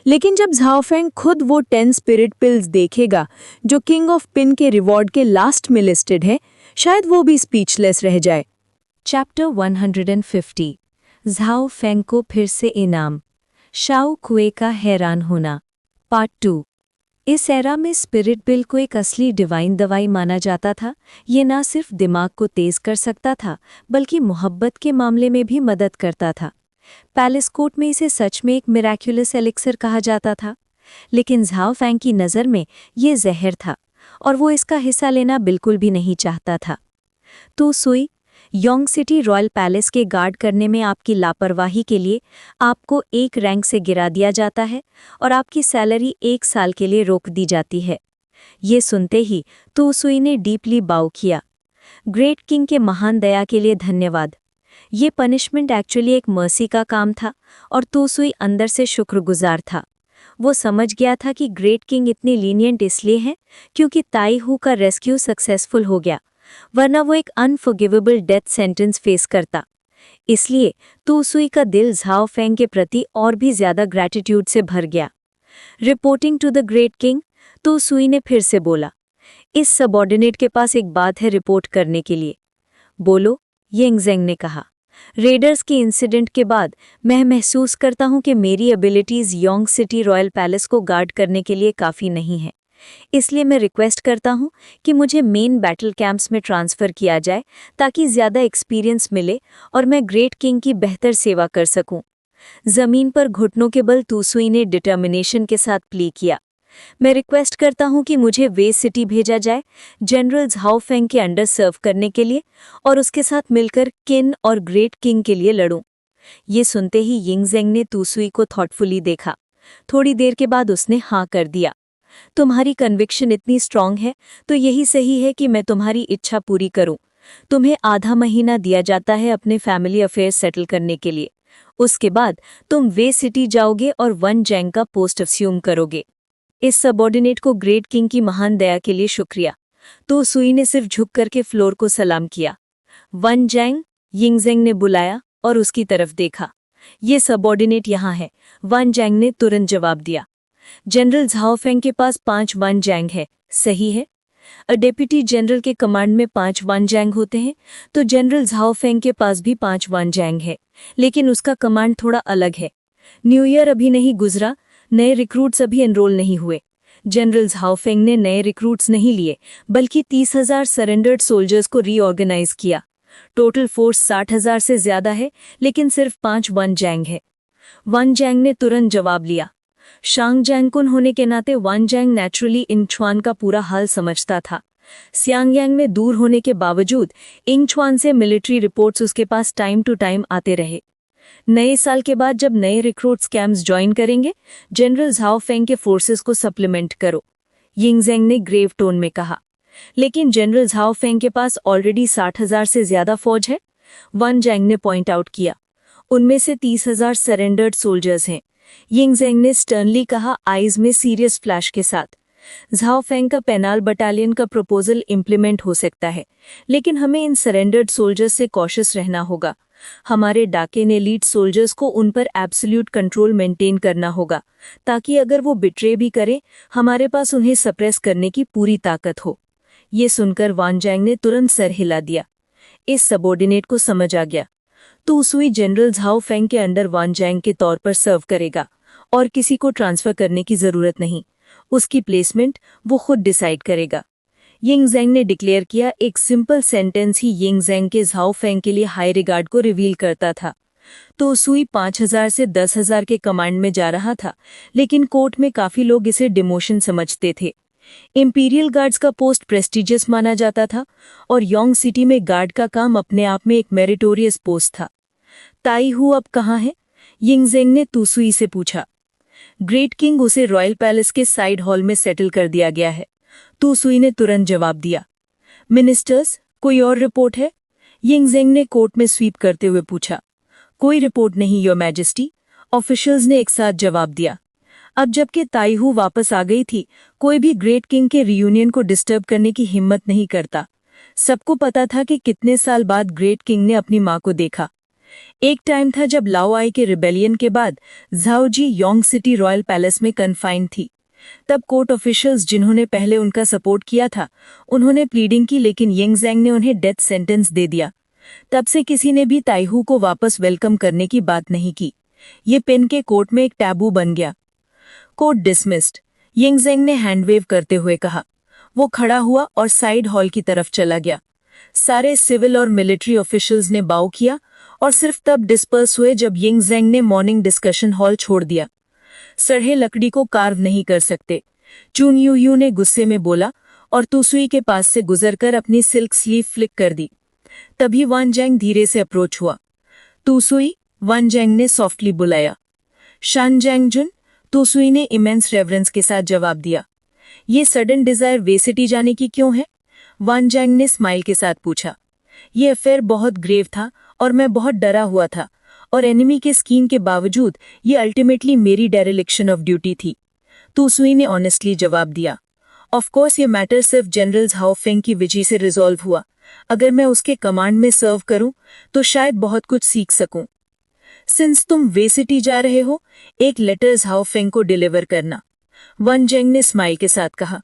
लेकिन जब झाओफेंग खुद वो 10 स्पिरिट पिल्स देखेगा जो किंग ऑफ पिन के रिवॉर्ड के लास्ट में लिस्टेड है, शायद वो भी स्पीचलेस रह जाए। चैप्टर 150, झाओफेंग को फिर से इनाम, शाओ कुए का हैरान होना, पार्ट 2। इस एरा में स्पिरिट पिल को एक असली डिवाइन दवाई माना जाता था। ये ना सिर्फ दिमाग को तेज कर सकता था, बल्कि मोहब्बत के मामले में भी मदद करता था। पैलेस कोर्ट में इसे सच में एक मिराक्युलस एलिक्सर कहा जाता था, लेकिन झाओफेंग की नज़र में ये जहर था और वो इसका हिस्सा लेना बिल्कुल भी नहीं चाहता था। तो सुई, योंग सिटी रॉयल पैलेस के गार्ड करने में आपकी लापरवाही के लिए आपको एक रैंक से गिरा दिया जाता है और आपकी सैलरी 1 साल के लिए रोक दी जाती है। ये सुनते ही तुसुई ने डीपली बाउ किया। ग्रेट किंग के महान दया के लिए धन्यवाद। ये पनिशमेंट एक्चुअली एक मर्सी का काम था और तुसुई अंदर से शुक्रगुजार था। वो समझ गया था कि ग्रेट किंग इतनी लीनियंट इसलिए हैं क्योंकि ताइहू का रेस्क्यू सक्सेसफुल हो गया, वरना वो एक अनफॉरगिवेबल डेथ सेंटेंस फेस करता। इसलिए तुसुई का दिल झाओफेंग के प्रति और भी ज्यादा ग्रैटिट्यूड से भर गया। Reporting to the great king, Tusui ने फिर से बोला, इस सबऑर्डिनेट के पास एक बात है रिपोर्ट करने के लिए। बोलो, यिंगज़ेंग ने कहा। रेडर्स के इंसिडेंट के बाद मैं महसूस करता हूं कि मेरी abilities Yong city royal palace को गार्ड करने के लिए काफ़ी नहीं है। इसलिए मैं रिक्वेस्ट करता हूं कि मुझे मेन बैटल कैंप्स में ट्रांसफ़र किया जाए ताकि ज़्यादा एक्सपीरियंस मिले और मैं ग्रेट किंग की बेहतर सेवा कर सकूं। ज़मीन पर घुटनों के बल तुसुई ने डिटर्मिनेशन के साथ प्ली किया। मैं रिक्वेस्ट करता हूं कि मुझे वे सिटी भेजा जाए जनरल झाओफेंग के अंडर सर्व करने के लिए और उसके साथ मिलकर किन और ग्रेट किंग के लिए लड़ूं। ये सुनते ही यिंगज़ेंग ने तुसुई को थॉटफुली देखा। थोड़ी देर के बाद उसने हाँ कर दिया। तुम्हारी कन्विक्शन इतनी स्ट्रांग है तो यही सही है कि मैं तुम्हारी इच्छा पूरी करूं। तुम्हें आधा महीना दिया जाता है अपने फैमिली अफेयर्स सेटल करने के लिए। उसके बाद तुम वे सिटी जाओगे और वन जैंग का पोस्ट अस्यूम करोगे। इस सबऑर्डिनेट को ग्रेट किंग की महान दया के लिए शुक्रिया। तो सुई ने सिर्फ झुक करके फ्लोर को सलाम किया। वन जैंग, यिंगजेंग ने बुलाया और उसकी तरफ देखा। ये सबऑर्डिनेट यहाँ है। वन जैंग ने तुरंत जवाब दिया। जनरल झाओ फेंग के पास 5 वन जैंग है, सही है? डेप्यूटी जनरल के कमांड में 5 वन जैंग होते हैं, तो जनरल झाओ फेंग के पास भी 5 वन जैंग है, लेकिन उसका कमांड थोड़ा अलग है। न्यू ईयर अभी नहीं गुजरा, नए रिक्रूट्स अभी एनरोल नहीं हुए। जनरल झाओ फेंग ने नए रिक्रूट्स नहीं लिए, बल्कि 30,000 सरेंडर्ड सोल्जर्स को रीऑर्गेनाइज किया। टोटल फोर्स 60,000 से ज्यादा है, लेकिन सिर्फ 5 वन जैंग है। वन जैंग ने तुरंत जवाब लिया। शांग जैंगकुन होने के नाते वन जैंग नेचुरली इंगछुआन का पूरा हाल समझता था। सियांगयांग में दूर होने के बावजूद इंगछुआन से मिलिट्री रिपोर्ट्स उसके पास टाइम टू टाइम आते रहे। नए साल के बाद जब नए रिक्रूट्स कैंप्स ज्वाइन करेंगे, जनरल झाओ फेंग के फोर्सेस को सप्लीमेंट करो, यिंगजेंग ने ग्रेव टोन में कहा। लेकिन जनरल झाओ फेंग के पास ऑलरेडी 60,000 से ज्यादा फौज है, वन जैंग ने पॉइंट आउट किया। उनमें से 30,000 सरेंडर्ड सोल्जर्स हैं, यिंगजेंग ने स्टर्नली कहा, आईज में सीरियस फ्लैश के साथ। झाओ फेंग का पेनाल बटालियन का प्रपोजल इम्प्लीमेंट हो सकता है, लेकिन हमें इन सरेंडर्ड सोल्जर्स से कॉशियस रहना होगा। हमारे डाके ने लीड सोल्जर्स को उन पर एब्सोल्यूट कंट्रोल मेंटेन करना होगा, ताकि अगर वो बिट्रे भी करें, हमारे पास उन्हें सप्रेस करने की पूरी ताकत हो। ये सुनकर वान जैंग ने तुरंत सर हिला दिया। इस सबऑर्डिनेट को समझ आ गया। तो उसुई जनरल झाओ फेंग के अंडर वान जैंग के तौर पर सर्व करेगा और किसी को ट्रांसफर करने की जरूरत नहीं। उसकी प्लेसमेंट वो खुद डिसाइड करेगा। यिंगजेंग ने डिक्लेयर किया। एक सिंपल सेंटेंस ही यिंगजेंग के झाओ फेंग के लिए हाई रिगार्ड को रिवील करता था। तो उसुई 5,000 से 10,000 के कमांड में जा रहा था, लेकिन कोर्ट में काफी लोग इसे डिमोशन समझते थे। इंपीरियल गार्ड्स का पोस्ट प्रेस्टिजियस माना जाता था और योंग सिटी में गार्ड का काम अपने आप में एक मेरिटोरियस पोस्ट था। ताई हु अब कहाँ है? यिंगजेंग ने तुसुई से पूछा। ग्रेट किंग उसे रॉयल पैलेस के साइड हॉल में सेटल कर दिया गया है, तुसुई ने तुरंत जवाब दिया। मिनिस्टर्स, कोई और रिपोर्ट है? यिंगजेंग ने कोर्ट में स्वीप करते हुए पूछा। कोई रिपोर्ट नहीं योर मैजेस्टी, ऑफिशियल्स ने एक साथ जवाब दिया। अब जबकि ताईहू वापस आ गई थी, कोई भी ग्रेट किंग के रियूनियन को डिस्टर्ब करने की हिम्मत नहीं करता। सबको पता था कि कितने साल बाद ग्रेट किंग ने अपनी मां को देखा। एक टाइम था जब लाओ आई के रिबेलियन के बाद झाओ जी योंग सिटी रॉयल पैलेस में कन्फाइंड थी। तब कोर्ट ऑफिशियल्स जिन्होंने पहले उनका सपोर्ट किया था, उन्होंने प्लीडिंग की, लेकिन यिंगजेंग ने उन्हें डेथ सेंटेंस दे दिया। तब से किसी ने भी ताईहू को वापस वेलकम करने की बात नहीं की। ये पेन के कोर्ट में एक टैबू बन गया। कोर्ट डिसमिस्ड, यिंगजेंग ने हैंडवेव करते हुए कहा। वो खड़ा हुआ और साइड हॉल की तरफ चला गया। सारे सिविल और मिलिट्री ऑफिशियल्स ने बाउ किया और सिर्फ तब डिस्पर्स हुए जब यिंगजेंग ने मॉर्निंग डिस्कशन हॉल छोड़ दिया। सड़े लकड़ी को कार्व नहीं कर सकते, चुन यू यू ने गुस्से में बोला और तुसुई के पास से गुजरकर अपनी सिल्क स्लीव फ्लिक कर दी। तभी वान जैंग धीरे से अप्रोच हुआ। तुसुई, वान जैंग ने सॉफ्टली बुलाया। शान जैंग जुन, तुसुई ने इमेंस रेवरेंस के साथ जवाब दिया। ये सडन डिजायर वे सिटी जाने की क्यों है? वान जैंग ने स्माइल के साथ पूछा। ये अफेयर बहुत ग्रेव था और मैं बहुत डरा हुआ था, और एनिमी के स्कीम के बावजूद ये अल्टीमेटली मेरी डेरिलिक्शन ऑफ ड्यूटी थी। तुसुई ने ऑनेस्टली जवाब दिया। ऑफ कोर्स ये मैटर सिर्फ जनरल झाओ फेंग की वजह से रिजॉल्व हुआ। अगर मैं उसके कमांड में सर्व करूं तो शायद बहुत कुछ सीख सकूं। सिंस तुम वे सिटी जा रहे हो, एक लेटर झाओ फेंग को डिलीवर करना, वन जैंग ने स्माइल के साथ कहा।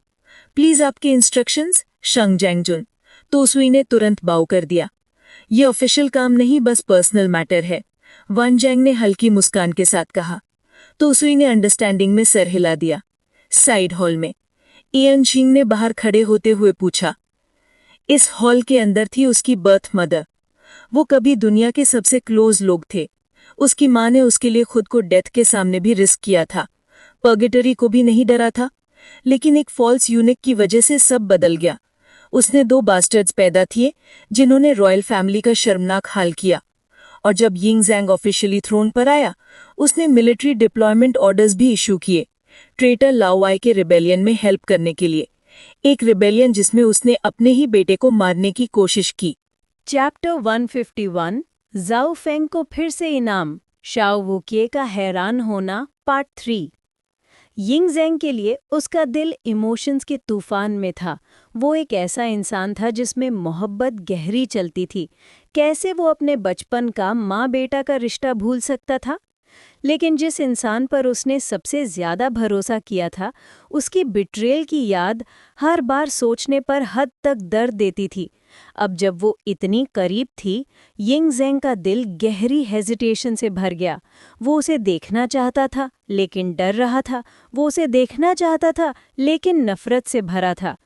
प्लीज आपके इंस्ट्रक्शंस, शंग जैंग जुन। तुसुई ने तुरंत बाउ कर दिया। ये ऑफिशियल काम नहीं, बस पर्सनल मैटर है, वन जैंग ने हल्की मुस्कान के साथ कहा। तुसुई ने अंडरस्टैंडिंग में सर हिला दिया। साइड हॉल में इयन छिंग ने बाहर खड़े होते हुए पूछा। इस हॉल के अंदर थी उसकी बर्थ मदर। वो कभी दुनिया के सबसे क्लोज लोग थे। उसकी माँ ने उसके लिए खुद को डेथ के सामने भी रिस्क किया था, पर्गेटरी को भी नहीं डरा था, लेकिन एक फॉल्स यूनिक की वजह से सब बदल गया। उसने 2 बास्टर्ड्स पैदा किए जिन्होंने रॉयल फैमिली का शर्मनाक हाल किया, और जब यिंगजेंग ऑफिशियली थ्रोन पर आया, उसने मिलिट्री डिप्लॉयमेंट ऑर्डर्स भी इशू किए, ट्रेटर लाओ आई के रिबेलियन में हेल्प करने के लिए। एक रिबेलियन जिसमें उसने अपने ही बेटे को मारने की कोशिश की। चैप्टर 151 झाओ फेंग को फिर से इनाम, शाओ वुकिए का हैरान होना, पार्ट 3। यिंग ज़ेंग के लिए उसका दिल इमोशंस के तूफान में था। वो एक ऐसा इंसान था जिसमें मोहब्बत गहरी चलती थी। कैसे वो अपने बचपन का माँ बेटा का रिश्ता भूल सकता था? लेकिन जिस इंसान पर उसने सबसे ज्यादा भरोसा किया था, उसकी बिट्रेल की याद हर बार सोचने पर हद तक दर्द देती थी। अब जब वो इतनी करीब थी, यिंग ज़ेंग का दिल गहरी हेजिटेशन से भर गया। वो उसे देखना चाहता था, लेकिन डर रहा था। वो उसे देखना चाहता था, लेकिन नफरत से भरा था।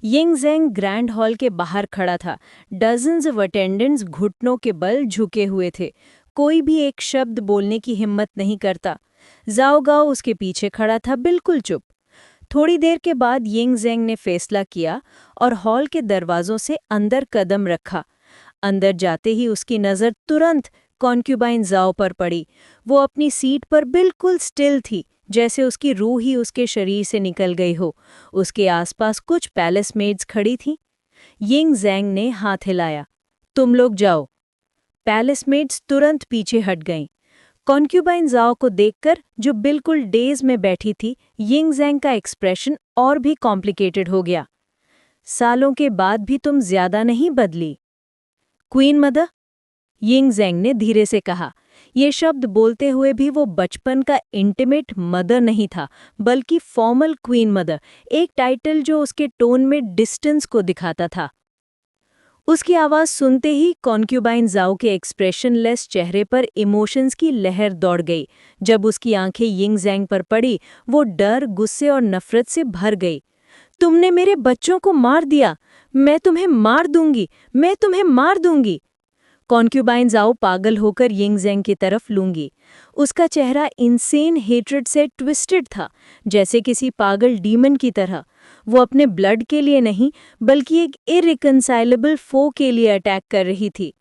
यिंग ज़ेंग ग्रैंड हॉल के बाहर खड़ा था। डजन्स ऑफ अटेंडेंट्स घुटनों के बल झुके हुए थे। कोई भी एक शब्द बोलने की हिम्मत नहीं करता। ज़ाओ गाओ उसके पीछे खड़ा था, बिल्कुल चुप। थोड़ी देर के बाद यिंग ज़ेंग ने फैसला किया और हॉल के दरवाजों से अंदर कदम रखा। अंदर जाते ही उसकी नज़र तुरंत कॉन्क्यूबाइन ज़ाओ पर पड़ी। वो अपनी सीट पर बिल्कुल स्टिल थी, जैसे उसकी रूह ही उसके शरीर से निकल गई हो। उसके आसपास कुछ पैलेस मेड्स खड़ी थीं। यिंग ज़ेंग ने हाथ हिलाया, तुम लोग जाओ। पैलेस मेड्स तुरंत पीछे हट गईं। कॉन्क्यूबाइन ज़ाओ को देखकर, जो बिल्कुल डेज में बैठी थी, यिंग ज़ेंग का एक्सप्रेशन और भी कॉम्प्लिकेटेड हो गया। सालों के बाद भी तुम ज्यादा नहीं बदली। क्वीन मदर, यिंग ज़ेंग ने धीरे से कहा। ये शब्द बोलते हुए भी वो बचपन का इंटीमेट मदर नहीं था, बल्कि फॉर्मल क्वीन मदर, एक टाइटल जो उसके टोन में डिस्टेंस को दिखाता था। उसकी आवाज़ सुनते ही कॉन्क्यूबाइन ज़ाओ के एक्सप्रेशनलेस चेहरे पर इमोशंस की लहर दौड़ गई। जब उसकी आंखें यिंग ज़ेंग पर पड़ी, वो डर, गुस्से और नफरत से भर गई। तुमने मेरे बच्चों को मार दिया। मैं तुम्हें मार दूंगी, मैं तुम्हें मार दूंगी। कॉन्क्यूबाइन ज़ाओ पागल होकर यिंग ज़ेंग की तरफ लूंगी। उसका चेहरा इंसेन हेट्रेड से ट्विस्टेड था, जैसे किसी पागल डीमन की तरह। वो अपने ब्लड के लिए नहीं, बल्कि एक इरिकंसाइलेबल फो के लिए अटैक कर रही थी।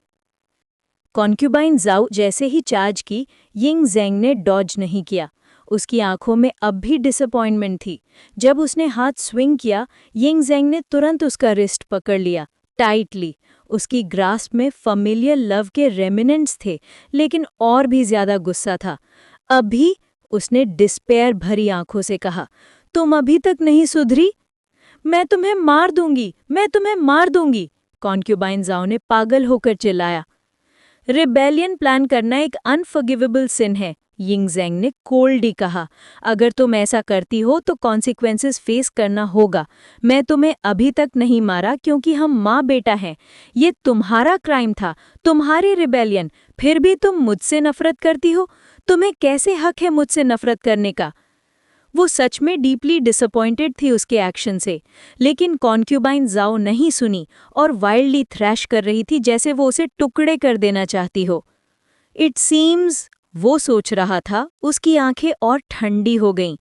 कॉन्क्यूबाइन ज़ाओ जैसे ही चार्ज की, यिंग ज़ेंग ने डॉज नहीं किया। उसकी आंखों में अब भी डिसअपॉइंटमेंट थी। जब उसने हाथ स्विंग किया, यिंग ज़ेंग ने तुरंत उसका रिस्ट पकड़ लिया, टाइटली। उसकी ग्रास्प में फैमिलियर लव के रेमिनेंट्स थे, लेकिन और भी ज्यादा गुस्सा था। अभी उसने डिस्पेयर भरी आंखों से कहा, तुम अभी तक नहीं सुधरी? मैं तुम्हें मार दूंगी, मैं तुम्हें मार दूंगी। कॉन्क्यूबाइन ज़ाओ ने पागल होकर चिल्लाया। रिबेलियन प्लान करना एक अनफॉरगिवेबल सिन है, यिंग ज़ेंग ने कोल्ड ही कहा। अगर तुम ऐसा करती हो तो कॉन्सिक्वेंसेस फेस करना होगा। मैं तुम्हें अभी तक नहीं मारा क्योंकि हम माँ बेटा हैं। ये तुम्हारा क्राइम था, तुम्हारी रिबेलियन। फिर भी तुम मुझसे नफरत करती हो। तुम्हें कैसे हक है मुझसे नफरत करने का? वो सच में डीपली डिसअपॉइंटेड थी उसके एक्शन से, लेकिन कॉन्क्यूबाइन ज़ाओ नहीं सुनी और वाइल्डली थ्रैश कर रही थी, जैसे वो उसे टुकड़े कर देना चाहती हो। इट सीम्स, वो सोच रहा था। उसकी आंखें और ठंडी हो गईं।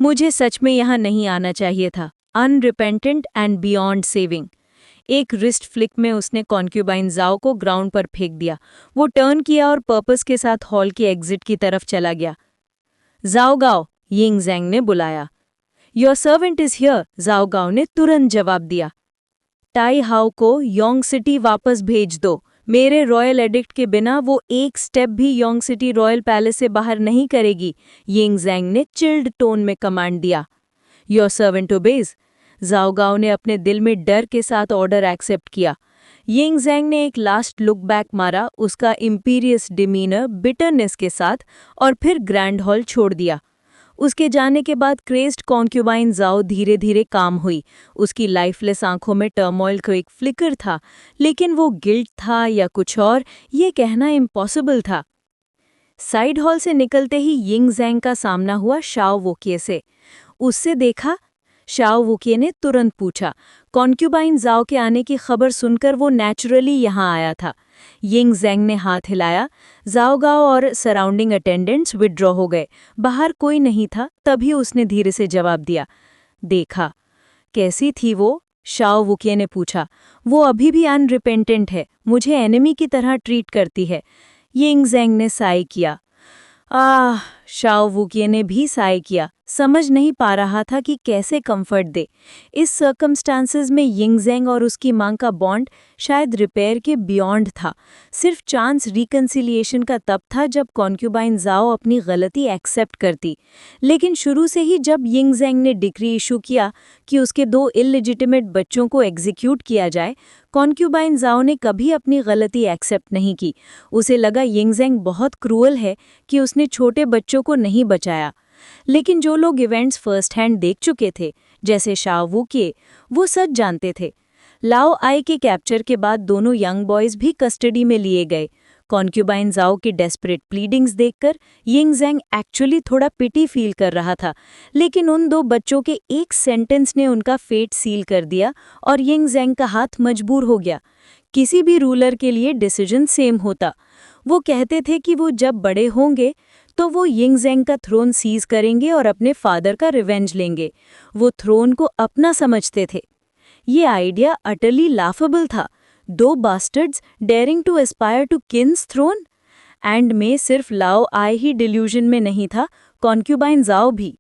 मुझे सच में यहाँ नहीं आना चाहिए था। अनरिपेंटेंट एंड बियॉन्ड सेविंग। एक रिस्ट फ्लिक में उसने कॉन्क्यूबाइन ज़ाओ को ग्राउंड पर फेंक दिया। वो टर्न किया और पर्पस के साथ हॉल के एग्जिट की तरफ चला गया। ज़ाओ गाओ, यिंग ज़ेंग ने बुलाया। Your servant is here, Zhao गाओ ने तुरंत जवाब दिया। टाई हाओ को योंग सिटी वापस भेज दो। मेरे रॉयल एडिक्ट के बिना वो एक स्टेप भी योंग सिटी रॉयल पैलेस से बाहर नहीं करेगी, यिंग ज़ेंग ने चिल्ड टोन में कमांड दिया। योर सर्वेंट ओबेज, ज़ाओ गाओ ने अपने दिल में डर के साथ ऑर्डर एक्सेप्ट किया। यिंग ज़ेंग ने एक लास्ट लुक बैक मारा, उसका इंपीरियस डिमीनर बिटरनेस के साथ, और फिर ग्रैंड हॉल छोड़ दिया। उसके जाने के बाद क्रेज्ड कॉन्क्यूबाइन ज़ाओ धीरे धीरे काम हुई। उसकी लाइफलेस आंखों में टर्मोइल को एक फ्लिकर था, लेकिन वो गिल्ट था या कुछ और, ये कहना इम्पॉसिबल था। साइड हॉल से निकलते ही यिंग ज़ेंग का सामना हुआ शाओ वोकिए से। उससे देखा? शाओ वोकिए ने तुरंत पूछा। कॉन्क्यूबाइन ज़ाओ के आने की खबर सुनकर वो नेचुरली यहाँ आया था। यिंग ज़ेंग ने हाथ हिलाया। ज़ाओ गाओ और सराउंडिंग अटेंडेंट्स विड्रॉ हो गए। बाहर कोई नहीं था। तभी उसने धीरे से जवाब दिया। देखा? कैसी थी वो? शाओ वोकिए ने पूछा। वो अभी भी अनरिपेंटेंट है, मुझे एनिमी की तरह ट्रीट करती है। यिंग ज़ेंग ने साई किया। शाओ वोकिए ने भी साई किया। समझ नहीं पा रहा था कि कैसे कंफर्ट दे। इस सर्कमस्टांसेस में यिंगज़ेंग और उसकी मां का बॉन्ड शायद रिपेयर के बियॉन्ड था। सिर्फ चांस रिकन्सिलिएशन का तब था जब कॉन्क्यूबाइन ज़ाओ अपनी गलती एक्सेप्ट करती। लेकिन शुरू से ही जब यिंगज़ेंग ने डिक्री इशू किया कि उसके 2 इललेजिटिमेट बच्चों को एग्जीक्यूट किया जाए, कॉन्क्यूबाइन ज़ाओ ने कभी अपनी गलती एक्सेप्ट नहीं की। उसे लगा यिंगज़ेंग बहुत क्रूअल है कि उसने छोटे बच्चों को नहीं बचाया। लेकिन जो लोग इवेंट्स फर्स्ट हैंड देख चुके थे, जैसे शाओ वूके, वो सच जानते थे। लाओ आई के कैप्चर के बाद दोनों यंग बॉयज भी कस्टडी में लिए गए। कॉन्क्यूबाइन ज़ाओ की डेस्परेट प्लीडिंग्स देखकर यिंगज़ेंग एक्चुअली थोड़ा पिटी फील कर रहा था, लेकिन उन 2 बच्चों के एक सेंटेंस ने उनका फेट सील कर दिया और यिंगज़ेंग का हाथ मजबूर हो गया। किसी भी रूलर के लिए डिसीजन सेम होता। वो कहते थे कि वो जब बड़े होंगे तो वो यिंगज़ेंग का थ्रोन सीज करेंगे और अपने फादर का रिवेंज लेंगे। वो थ्रोन को अपना समझते थे। ये आइडिया अटली लाफेबल था। 2 bastards daring to aspire to king's throne. End में सिर्फ लाओ आई ही डिल्यूजन में नहीं था, कॉन्क्यूबाइन ज़ाओ भी।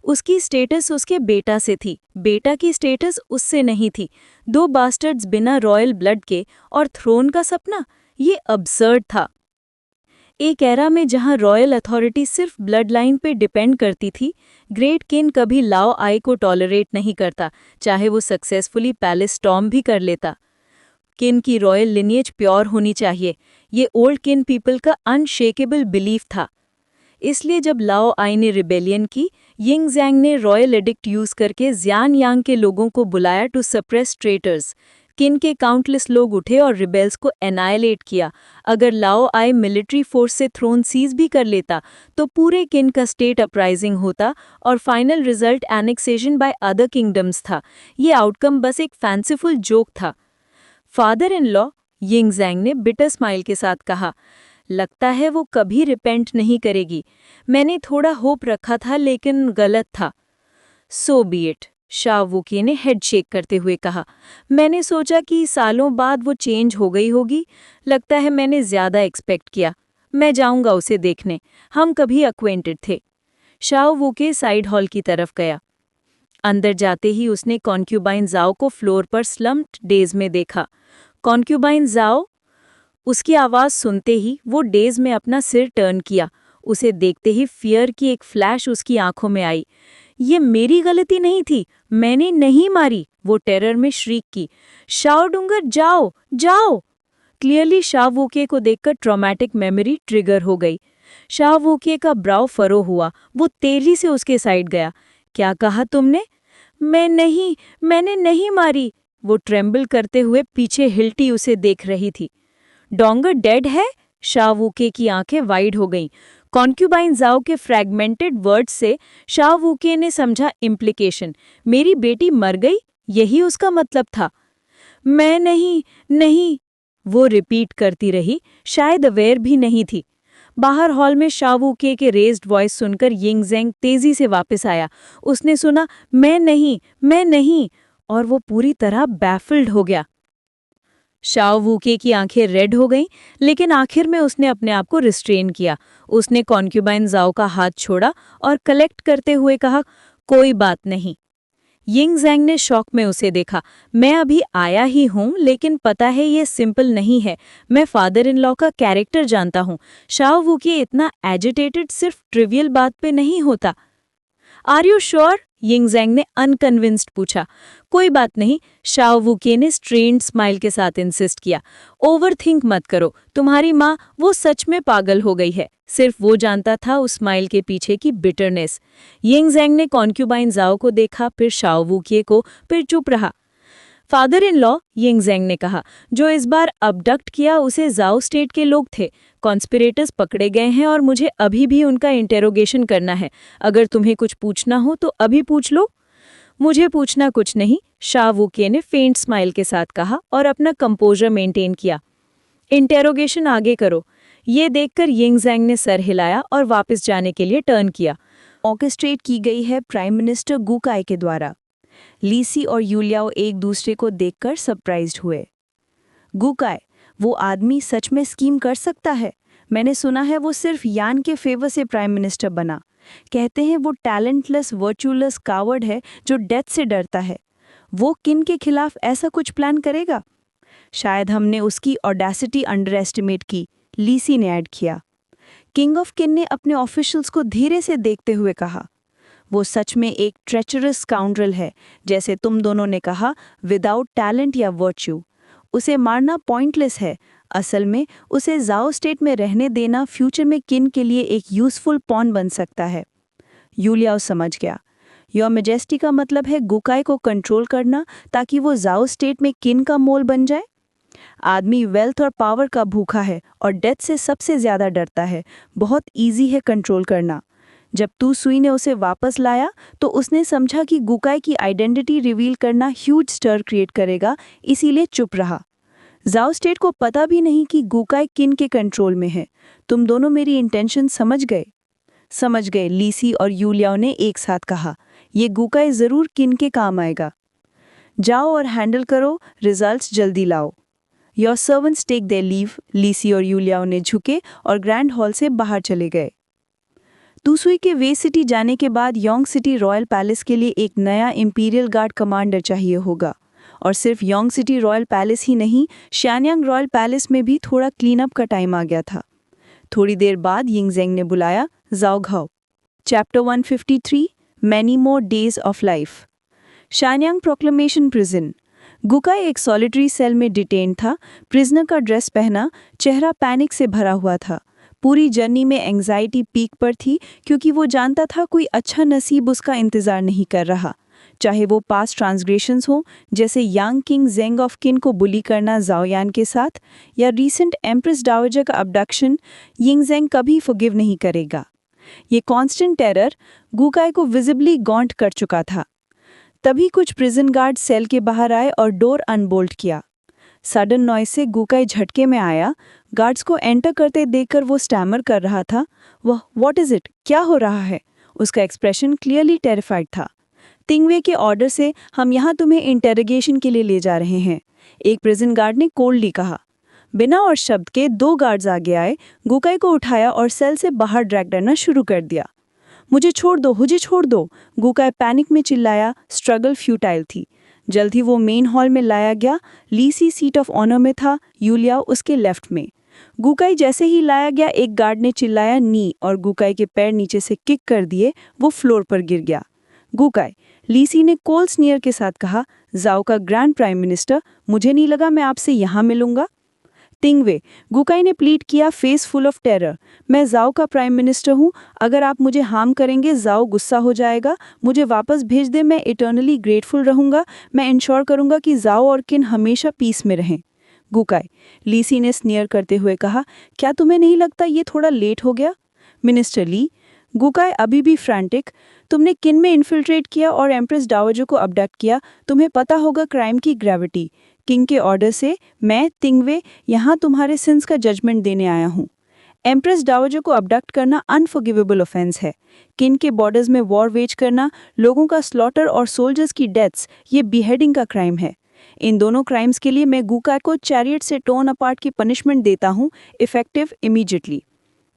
उसकी स्टेटस उसके बेटा से थी, बेटा की स्टेटस उससे नहीं थी। 2 बास्टर्ड्स बिना रॉयल ब्लड के और थ्रोन का सपना, ये अब्सर्ड था। एक एरा में जहां रॉयल अथॉरिटी सिर्फ ब्लड लाइन पे डिपेंड करती थी, ग्रेट किन कभी लाओ आई को टॉलरेट नहीं करता, चाहे वो सक्सेसफुली पैलेस स्टॉर्म भी कर लेता। किन की रॉयल लिनिएज प्योर होनी चाहिए, ये ओल्ड किन पीपल का अनशेकेबल बिलीफ था। इसलिए जब लाओ आई ने रिबेलियन की, यिंगज़ेंग ने रॉयल एडिक्ट यूज करके ज़ियान यांग के लोगों को बुलाया टू सप्रेस ट्रेटर्स। किन के काउंटलेस लोग उठे और रिबेल्स को एनाइलेट किया। अगर लाओ आई मिलिट्री फोर्स से थ्रोन सीज भी कर लेता तो पूरे किन का स्टेट अपराइजिंग होता और final result annexation by other kingdoms था। ये आउटकम बस एक फैंसीफुल जोक था। फादर इन लॉ, यिंगज़ेंग ने बिटर स्माइल के साथ कहा, लगता है वो कभी रिपेंट नहीं करेगी। मैंने थोड़ा होप रखा था लेकिन गलत था। सो बी इट, शाओ वूके ने हेड शेक करते हुए कहा। मैंने सोचा कि सालों बाद वो चेंज हो गई होगी। लगता है मैंने ज़्यादा एक्सपेक्ट किया। मैं जाऊंगा उसे देखने, हम कभी अक्वेंटेड थे। शाओ वूके साइड हॉल की तरफ गया। अंदर जाते ही उसने कॉन्क्यूबाइन ज़ाओ को फ्लोर पर स्लम्प्ड डेज में देखा। कॉन्क्यूबाइन ज़ाओ, उसकी आवाज़ सुनते ही वो डेज में अपना सिर टर्न किया। उसे देखते ही फियर की एक फ्लैश उसकी आंखों में आई। ये मेरी गलती नहीं थी, मैंने नहीं मारी, वो टेरर में श्रीक की। शाओ डूंगर जाओ, जाओ। क्लियरली शाओ वूके को देखकर ट्रॉमेटिक मेमोरी ट्रिगर हो गई। शाओ वूके का ब्राउ फरो हुआ, वो तेजी से उसके साइड गया। क्या कहा तुमने? मैंने नहीं मारी। वो ट्रेम्बल करते हुए पीछे हिलती उसे देख रही थी। डोंगर डेड है? शाओ वूके की आंखें वाइड हो गईं। कॉन्क्यूबाइन ज़ाओ के फ्रैगमेंटेड वर्ड्स से शाओ वूके ने समझा इम्प्लिकेशन। मेरी बेटी मर गई, यही उसका मतलब था। मैं नहीं, वो रिपीट करती रही, शायद अवेयर भी नहीं थी। बाहर हॉल में शाओ वूके के रेज्ड वॉइस सुनकर यिंगज़ेंग तेजी से वापस आया। उसने सुना, मैं नहीं, और वो पूरी तरह बैफल्ड हो गया। शाओ वूके की आंखें रेड हो गईं, लेकिन आखिर में उसने अपने आप को रिस्ट्रेन किया। उसने कॉन्क्यूबाइन ज़ाओ का हाथ छोड़ा और कलेक्ट करते हुए कहा, कोई बात नहीं। यिंगज़ेंग ने शॉक में उसे देखा। मैं अभी आया ही हूँ, लेकिन पता है ये सिंपल नहीं है। मैं फादर इन लॉ का कैरेक्टर जानता हूँ। शाओ वूके इतना एजिटेटेड सिर्फ ट्रिवियल बात पे नहीं होता। Are you sure? यिंगज़ेंग ने अनकन्विंस्ड पूछा। कोई बात नहीं, शाओ वूके ने स्ट्रेन्ड स्माइल के साथ इंसिस्ट किया। ओवरथिंक मत करो, तुम्हारी माँ वो सच में पागल हो गई है। सिर्फ वो जानता था उस स्माइल के पीछे की बिटरनेस। यिंगज़ेंग ने कॉन्क्यूबाइन ज़ाओ को देखा, फिर शाओ वूके को, फिर चुप रहा। फादर इन लॉ, यिंगज़ेंग ने कहा, जो इस बार अबडक्ट किया उसे ज़ाओ स्टेट के लोग थे। कॉन्स्पिरेटर्स पकड़े गए हैं और मुझे अभी भी उनका इंटेरोगेशन करना है। अगर तुम्हें कुछ पूछना हो तो अभी पूछ लो। मुझे पूछना कुछ नहीं, शाओ वूके ने फेंट स्माइल के साथ कहा और अपना कंपोजर मेंटेन किया। इंटेरोगेशन आगे करो। ये देखकर यिंगज़ेंग ने सर हिलाया और वापस जाने के लिए टर्न किया। ऑर्केस्ट्रेट की गई है प्राइम मिनिस्टर गुकाई के द्वारा। लीसी और यूलियाओ एक दूसरे को देखकर सरप्राइज्ड हुए। गुकाई, वो आदमी सच में स्कीम कर सकता है। मैंने सुना है वो सिर्फ यान के फेवर से प्राइम मिनिस्टर बना। कहते हैं वो टैलेंटलेस वर्चुअलेस कावर्ड है जो डेथ से डरता है। वो किन के खिलाफ ऐसा कुछ प्लान करेगा? शायद हमने उसकी ऑडेसिटी अंडर एस्टिमेट की, लीसी ने ऐड किया। किंग ऑफ किन ने अपने ऑफिशियल्स को धीरे से देखते हुए कहा, वो सच में एक ट्रेचरस स्काउंड्रल है, जैसे तुम दोनों ने कहा, विदाउट टैलेंट या वर्च्यू। उसे मारना पॉइंटलेस है। असल में उसे जाओ स्टेट में रहने देना फ्यूचर में किन के लिए एक यूजफुल पॉन बन सकता है। यूलियाओ समझ गया। योर मेजेस्टी का मतलब है गुकाई को कंट्रोल करना ताकि वो जाओ स्टेट में किन का मोल बन जाए। आदमी वेल्थ और पावर का भूखा है और डेथ से सबसे ज्यादा डरता है। बहुत इजी है कंट्रोल करना। जब तू सुई ने उसे वापस लाया तो उसने समझा कि गुकाई की आइडेंटिटी रिवील करना ह्यूज स्टर क्रिएट करेगा, इसीलिए चुप रहा। जाओ स्टेट को पता भी नहीं कि गुकाई किन के कंट्रोल में है। तुम दोनों मेरी इंटेंशन समझ गए? समझ गए, लीसी और यूलियाओ ने एक साथ कहा। ये गुकाई जरूर किन के काम आएगा। जाओ और हैंडल करो, रिजल्ट्स जल्दी लाओ। Your servants take their leave. Lisi और यूलियाओ ने झुके और ग्रैंड हॉल से बाहर चले गए। तुसुई के वे सिटी जाने के बाद योंग सिटी रॉयल पैलेस के लिए एक नया इंपीरियल गार्ड कमांडर चाहिए होगा। और सिर्फ योंग सिटी रॉयल पैलेस ही नहीं, शानयांग रॉयल पैलेस में भी थोड़ा क्लीन अप का टाइम आ गया था। थोड़ी देर बाद यिंगजेंग ने बुलाया, जाओ घाओ। Chapter 153, many more days of life. Xianyang proclamation prison. Guo Kai एक सॉलिटरी सेल में डिटेन था। प्रिजनर का ड्रेस पहना, चेहरा पैनिक से भरा हुआ था। पूरी जर्नी में एंग्जाइटी पीक पर थी क्योंकि वो जानता था कोई अच्छा नसीब उसका इंतजार नहीं कर रहा। चाहे वो पास्ट ट्रांसग्रेशंस हो, जैसे यांग किंग जेंग ऑफ किन को बुली करना जाओयान के साथ, या रीसेंट एम्प्रेस डावजर का अबडक्शन, यिंगजेंग कभी फॉरगिव नहीं करेगा। ये कांस्टेंट टेरर गुकाई को विजिबली गॉन्ट कर चुका था। तभी कुछ प्रिजन गार्ड सेल के बाहर आए और डोर अनबोल्ट किया। सडन नॉइज से गुकाई झटके में आया। गार्ड्स को एंटर करते देखकर वो स्टैमर कर रहा था। वह व्हाट इज इट, क्या हो रहा है? उसका एक्सप्रेशन क्लियरली टेरिफाइड था। तिंगवे के ऑर्डर से हम यहाँ तुम्हें इंटेरोगेशन के लिए ले जा रहे हैं, एक प्रिजन गार्ड ने कोल्डली कहा। बिना और शब्द के 2 गार्ड्स आगे आए, गुकाई को उठाया और सेल से बाहर ड्रैग करना शुरू कर दिया। मुझे छोड़ दो, मुझे छोड़ दो, गुकाई पैनिक में चिल्लाया। स्ट्रगल फ्यूटाइल थी। जल्द ही वो मेन हॉल में लाया गया। लीसी सीट ऑफ ऑनर में था, यूलियाओ उसके लेफ्ट में। गुकाई जैसे ही लाया गया, एक गार्ड ने चिल्लाया नी, और गुकाई के पैर नीचे से किक कर दिए। वो फ्लोर पर गिर गया। गुकाई, लीसी ने कोल स्नीयर के साथ कहा, जाओ का ग्रैंड प्राइम मिनिस्टर, मुझे नहीं लगा मैं आपसे यहाँ मिलूंगा। तिंगवे, गुकाई ने प्लीड किया, फेस फुल ऑफ टेरर, मैं जाओ का प्राइम मिनिस्टर हूँ। अगर आप मुझे हार्म करेंगे, जाओ गुस्सा हो जाएगा। मुझे वापस भेज दे, मैं इटर्नली ग्रेटफुल रहूंगा। मैं इंश्योर करूंगा कि जाओ और किन हमेशा पीस में रहें। गुकाई, लीसी ने स्नीयर करते हुए कहा, क्या तुम्हें नहीं लगता ये थोड़ा लेट हो गया? मिनिस्टर ली, गुकाई अभी भी फ्रैंटिक, तुमने किन में इन्फिल्ट्रेट किया और एम्प्रेस डावजर को अबडक्ट किया। तुम्हें पता होगा क्राइम की ग्रेविटी। किंग के ऑर्डर से मैं तिंगवे यहाँ तुम्हारे सिंस का जजमेंट देने आया हूँ। एम्प्रेस डावजर को अबडक्ट करना अनफॉरगिवेबल ऑफेंस है। किन के बॉर्डर्स में वॉर वेज करना, लोगों का स्लॉटर और सोल्जर्स की डेथ्स, ये बिहेडिंग का क्राइम है। इन दोनों क्राइम्स के लिए मैं गुकाई को चैरियट से टोन अपार्ट की पनिशमेंट देता हूँ, इफेक्टिव इमीडिएटली।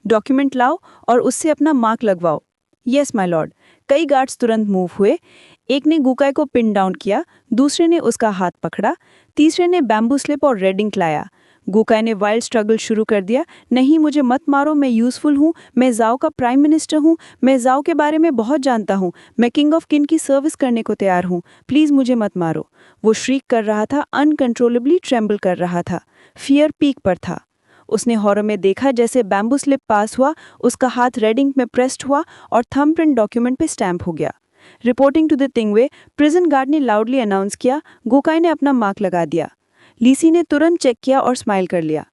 डॉक्यूमेंट लाओ और उससे अपना मार्क लगवाओ। Yes my lord. कई गार्ड्स तुरंत मूव हुए। एक ने गुकाई को पिन डाउन किया, दूसरे ने उसका हाथ पकड़ा, तीसरे ने बैम्बू स्लिप और रेड इंक लाया। गुकाई ने वाइल्ड स्ट्रगल शुरू कर दिया। नहीं, मुझे मत मारो, मैं यूजफुल हूँ, मैं जाओ का प्राइम मिनिस्टर हूँ, मैं जाओ के बारे में बहुत जानता हूँ, मैं किंग ऑफ किन की सर्विस करने को तैयार हूँ, प्लीज़ मुझे मत मारो। वो श्रीक कर रहा था, अनकंट्रोलेबली ट्रेम्बल कर रहा था। फियर पीक पर था। उसने हॉरर में देखा जैसे बैम्बू स्लिप पास हुआ, उसका हाथ रेड इंक में प्रेस्ड हुआ और थंबप्रिंट डॉक्यूमेंट पे स्टैम्प हो गया। Reporting to the Tingwei, prison guard ने लाउडली अनाउंस किया, गुकाई ने अपना मार्क लगा दिया। लीसी ने तुरंत चेक किया और स्माइल कर लिया।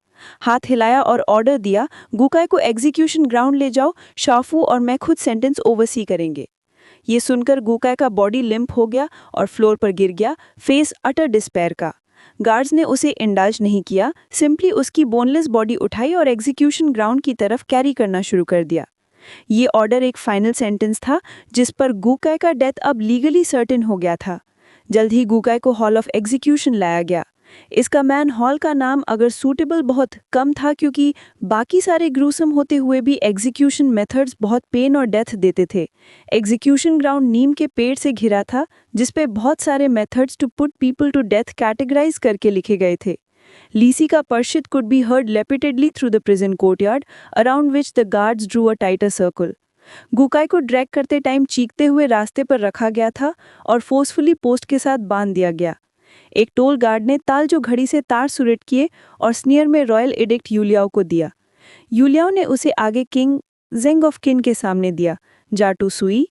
हाथ हिलाया और ऑर्डर दिया, गुकाई को एग्जीक्यूशन ग्राउंड ले जाओ, शाफू और मैं खुद सेंटेंस ओवरसी करेंगे। ये सुनकर गुकाई का बॉडी लिम्प हो गया और फ्लोर पर गिर गया, फेस अटर डिस्पेयर का। गार्ड्स ने उसे इंडल्ज नहीं किया, सिंपली उसकी बोनलेस बॉडी उठाई और एग्जीक्यूशन ग्राउंड की तरफ कैरी करना शुरू कर दिया। ये ऑर्डर एक फाइनल सेंटेंस था जिस पर गुकाई का डेथ अब लीगली सर्टेन हो गया था। जल्द ही गुकाई को हॉल ऑफ एग्जीक्यूशन लाया गया। इसका मैन हॉल का नाम अगर सूटेबल बहुत कम था क्योंकि बाकी सारे ग्रूसम होते हुए भी एग्जीक्यूशन मेथड्स बहुत पेन और डेथ देते थे। एग्जीक्यूशन ग्राउंड नीम के पेड़ से घिरा था जिसपे बहुत सारे methods to put people to death categorize करके लिखे गए थे। लीसी का पर्शित could be heard repeatedly through the prison courtyard around which the guards drew a tighter circle. Guo Kai को ड्रैग करते टाइम चीखते हुए रास्ते पर रखा गया था और फोर्सफुली पोस्ट के साथ बांध दिया गया। एक टोल गार्ड ने ताल जो घड़ी से तार सुरेट किए और स्नियर में रॉयल एडिक्ट यूलियाओ को दिया। यूलियाओ ने उसे आगे किंग जेंग ऑफ किन के सामने दिया। जाटू सुई।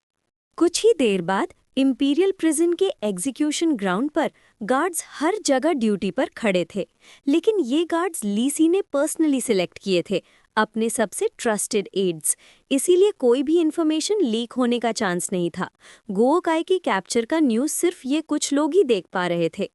कुछ ही देर बाद इंपीरियल प्रिजन के एग्जीक्यूशन ग्राउंड पर गार्ड्स हर जगह ड्यूटी पर खड़े थे, लेकिन ये गार्ड्स लीसी ने पर्सनली सिलेक्ट किए थे, अपने सबसे ट्रस्टेड एड्स। इसीलिए कोई भी इंफॉर्मेशन लीक होने का चांस नहीं था। गोओकाई की कैप्चर का न्यूज़ सिर्फ ये कुछ लोग ही देख पा रहे थे।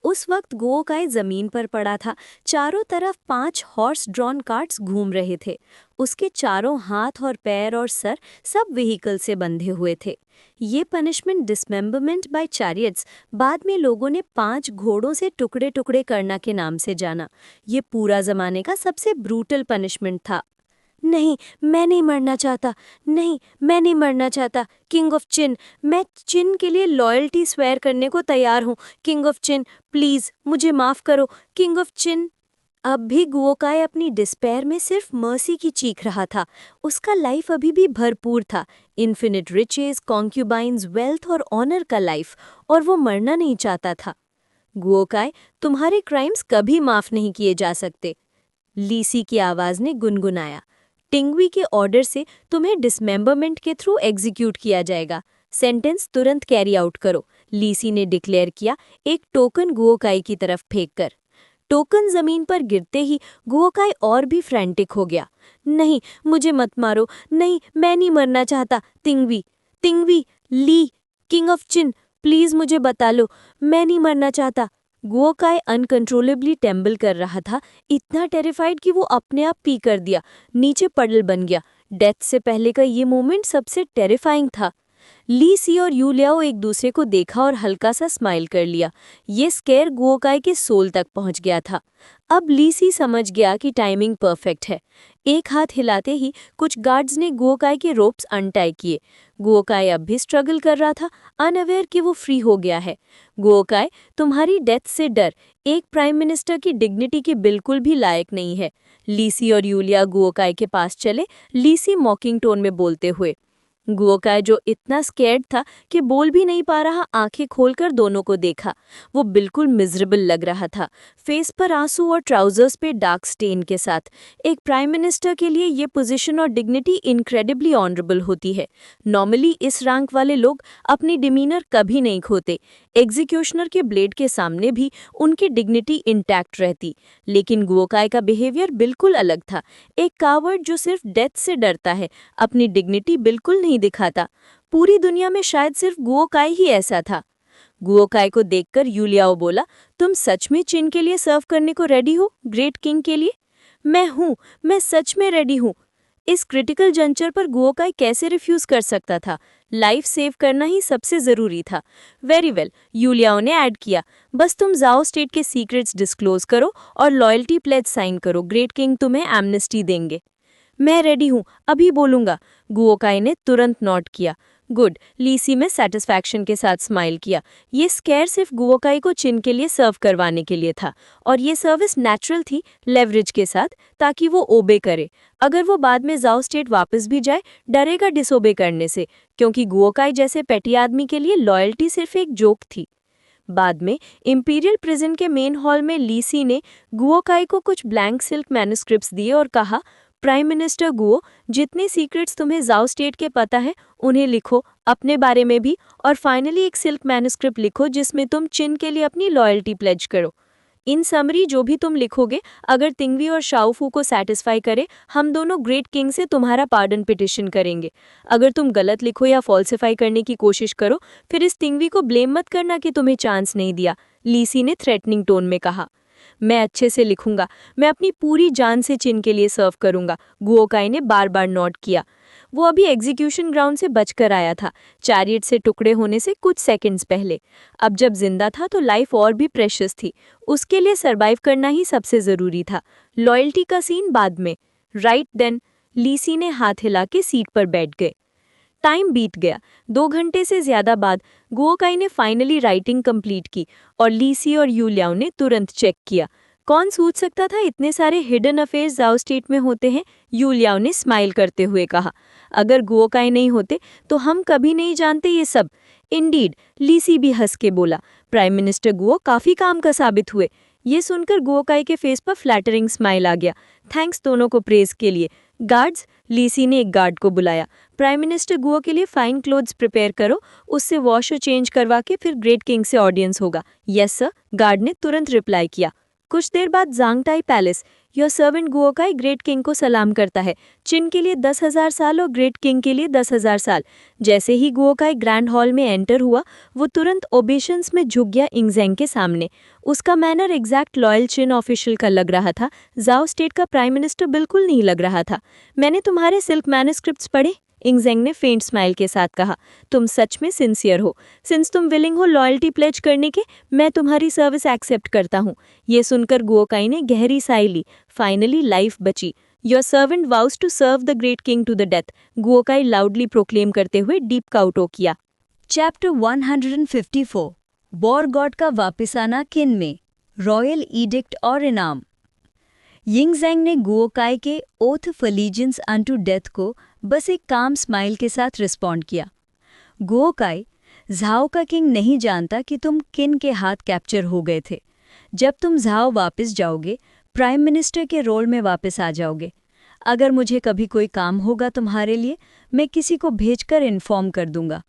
उस वक्त गोओकाई जमीन पर पड़ा था। चारों तरफ 5 हॉर्स ड्रॉन कार्ट्स घूम रहे थे। उसके चारों हाथ और पैर और सर सब व्हीकल से बंधे हुए थे। ये पनिशमेंट डिसमेंबरमेंट बाय चैरियट्स बाद में लोगों ने 5 घोड़ों से टुकड़े टुकड़े करना के नाम से जाना। ये पूरा जमाने का सबसे ब्रूटल पनिशमेंट था। नहीं, मैं नहीं मरना चाहता। नहीं, मैं नहीं मरना चाहता। किंग ऑफ चिन, मैं चिन के लिए लॉयल्टी स्वेयर करने को तैयार हूँ। किंग ऑफ चिन, प्लीज मुझे माफ करो। किंग ऑफ चिन। अब भी गुओकाई अपनी डिस्पेयर में सिर्फ मर्सी की चीख रहा था। उसका लाइफ अभी भी भरपूर था, इन्फिनिट रिचेस, कॉन्क्यूबाइंस, वेल्थ और ऑनर का लाइफ, और वो मरना नहीं चाहता था। गुओकाई, तुम्हारे क्राइम्स कभी माफ नहीं किए जा सकते, लीसी की आवाज ने गुनगुनाया। टिंगवी के ऑर्डर से तुम्हें डिसमेंबरमेंट के थ्रू एग्जीक्यूट किया जाएगा। सेंटेंस तुरंत कैरी आउट करो, लीसी ने डिक्लेयर किया, एक टोकन गुओकाई की तरफ फेंककर। टोकन जमीन पर गिरते ही गुओकाई और भी फ्रैंटिक हो गया। नहीं, मुझे मत मारो। नहीं, मैं नहीं मरना चाहता। तिंगवी, तिंगवी, ली, किंग ऑफ चिन, प्लीज मुझे बता लो, मैं नहीं मरना चाहता। गुओकाई अनकंट्रोलेबली टेम्बल कर रहा था, इतना टेरिफाइड कि वो अपने आप पी कर दिया, नीचे पडल बन गया। डेथ से पहले का ये मोमेंट सबसे टेरिफाइंग था। लीसी और यूलियाओ एक दूसरे को देखा और हल्का सा स्माइल कर लिया। ये स्केयर गुओकाई के सोल तक पहुंच गया था। अब लीसी समझ गया कि टाइमिंग परफेक्ट है। एक हाथ हिलाते ही कुछ गार्ड्स ने गुओकाई के रोप्स अनटाई किए। गुओकाई अब भी स्ट्रगल कर रहा था, अनअवेयर कि वो फ्री हो गया है। गुओकाई, तुम्हारी डेथ से डर एक प्राइम मिनिस्टर की डिग्निटी के बिल्कुल भी लायक नहीं है। लीसी और यूलिया गुओकाई के पास चले, लीसी मॉकिंग टोन में बोलते हुए। गुओकाई, जो इतना स्कैर्ड था कि बोल भी नहीं पा रहा, आंखें खोलकर दोनों को देखा। वो बिल्कुल मिजरेबल लग रहा था, फेस पर आंसू और ट्राउजर्स पे डार्क स्टेन के साथ। एक प्राइम मिनिस्टर के लिए ये पोजीशन और डिग्निटी इनक्रेडिबली ऑनरेबल होती है। नॉर्मली इस रैंक वाले लोग अपनी डिमीनर कभी नहीं खोते। एग्जीक्यूशनर के ब्लेड के सामने भी उनकी डिग्निटी इंटैक्ट रहती, लेकिन गुओकाई का बिहेवियर बिल्कुल अलग था। एक कावर्ड जो सिर्फ डेथ से डरता है, अपनी डिग्निटी बिल्कुल नहीं दिखाता। पूरी दुनिया में शायद सिर्फ गुओकाई ही ऐसा था। गुओकाई को देखकर यूलियाओ बोला, तुम सच में चिन के लिए सर्व करने को रेडी हो, ग्रेट किंग के लिए? मैं सच में रेडी हूँ। इस क्रिटिकल जंक्चर पर गुओकाई कैसे रिफ्यूज कर सकता था? लाइफ सेव करना ही सबसे जरूरी था। वेरी वेल, यूलियाओ ने ऐड किया, बस तुम जाओ स्टेट के सीक्रेट्स डिस्क्लोज करो और लॉयल्टी प्लेज साइन करो, ग्रेट किंग तुम्हें एमनेस्टी देंगे। मैं रेडी हूँ, अभी बोलूंगा। गुओकाई ने तुरंत नोट किया। गुड, लीसी में सेटिस्फैक्शन के साथ स्माइल किया। ये स्केयर सिर्फ गुओकाई को चिन के लिए सर्व करवाने के लिए था, और ये सर्विस नेचुरल थी, लेवरेज के साथ, ताकि वो ओबे करे। अगर वो बाद में जाओ स्टेट वापस भी जाए, डरेगा डिसोबे करने से, क्योंकि गुओकाई जैसे पेटी आदमी के लिए लॉयल्टी सिर्फ एक जोक थी। बाद में इंपीरियल प्रिजन के मेन हॉल में लीसी ने गुओकाई को कुछ ब्लैंक सिल्क मैन्युस्क्रिप्ट्स दिए और कहा, प्राइम मिनिस्टर गुओ, जितने सीक्रेट्स तुम्हें जाओ स्टेट के पता है उन्हें लिखो, अपने बारे में भी, और फाइनली एक सिल्क मैन्युस्क्रिप्ट लिखो जिसमें तुम चिन के लिए अपनी लॉयल्टी प्लेज करो। इन समरी जो भी तुम लिखोगे, अगर तिंगवी और शाओफू को सेटिस्फाई करे, हम दोनों ग्रेट किंग से तुम्हारा पार्डन पिटिशन करेंगे। अगर तुम गलत लिखो या फॉल्सिफाई करने की कोशिश करो, फिर इस तिंगवी को ब्लेम मत करना कि तुम्हें चांस नहीं दिया, लीसी ने थ्रेटनिंग टोन में कहा। मैं अच्छे से लिखूंगा, मैं अपनी पूरी जान से चिन के लिए सर्व करूंगा, गुओकाई ने बार बार नोट किया। वो अभी एग्जीक्यूशन ग्राउंड से बचकर आया था, चैरियट से टुकड़े होने से कुछ सेकंड्स पहले। अब जब जिंदा था तो लाइफ और भी प्रेशियस थी, उसके लिए सरवाइव करना ही सबसे ज़रूरी था। लॉयल्टी का सीन बाद में। राइट देन लीसी ने हाथ हिला के सीट पर बैठ गए। टाइम बीत गया। 2 घंटे से ज़्यादा बाद गुओकाई ने फाइनली राइटिंग कंप्लीट की और लीसी और यूलियाओ ने तुरंत चेक किया। कौन सोच सकता था इतने सारे हिडन अफेयर्स जाओ स्टेट में होते हैं, यूलियाओ ने स्माइल करते हुए कहा। अगर गुओकाई नहीं होते तो हम कभी नहीं जानते ये सब। इंडीड, लीसी भी हंस के बोला। प्राइम मिनिस्टर गुओ काफ़ी काम का साबित हुए। ये सुनकर गुओकाई के फेस पर फ्लैटरिंग स्माइल आ गया। थैंक्स दोनों को प्रेज के लिए। गार्ड्स, लीसी ने एक गार्ड को बुलाया। प्राइम मिनिस्टर गुओ के लिए फाइन क्लोथ्स प्रिपेयर करो, उससे वॉश और चेंज करवा के फिर ग्रेट किंग से ऑडियंस होगा। यस सर, गार्ड ने तुरंत रिप्लाई किया। कुछ देर बाद Zhangtai palace. Your servant Guo Kai great king को सलाम करता है। चिन के लिए 10,000 साल और ग्रेट किंग के लिए 10,000 साल। जैसे ही गुओकाई ग्रैंड हॉल में एंटर हुआ, वो तुरंत ओबेशंस में झुक गया इंगजेंग के सामने। उसका मैनर एग्जैक्ट लॉयल चिन ऑफिशियल का लग रहा था, जाओ स्टेट का प्राइम मिनिस्टर बिल्कुल नहीं लग रहा था। मैंने तुम्हारे सिल्क मैन्युस्क्रिप्ट्स पढ़े, इंगजेंग ने फेंट स्माइल के साथ कहा। तुम सच में सिंसियर हो। सिंस तुम विलिंग हो लॉयल्टी प्लेज करने के, मैं तुम्हारी सर्विस एक्सेप्ट करता हूँ। ये सुनकर गुओकाई ने गहरी साई ली। फाइनली लाइफ बची। Your servant vows to serve the great king to the death, Guo Kai loudly proclaim करते हुए डीप काउटो किया। चैप्टर 154 वॉर गॉड का वापिस आना किन में, रॉयल एडिक्ट और इनाम। यिंगजेंग ने गुओकाई के oath of allegiance unto death को बस एक काम स्माइल के साथ रिस्पॉन्ड किया। गुओकाई, झाओ का किंग नहीं जानता कि तुम किन के हाथ कैप्चर हो गए थे। जब तुम झाओ वापस जाओगे, प्राइम मिनिस्टर के रोल में वापस आ जाओगे। अगर मुझे कभी कोई काम होगा तुम्हारे लिए, मैं किसी को भेजकर इन्फॉर्म कर दूंगा।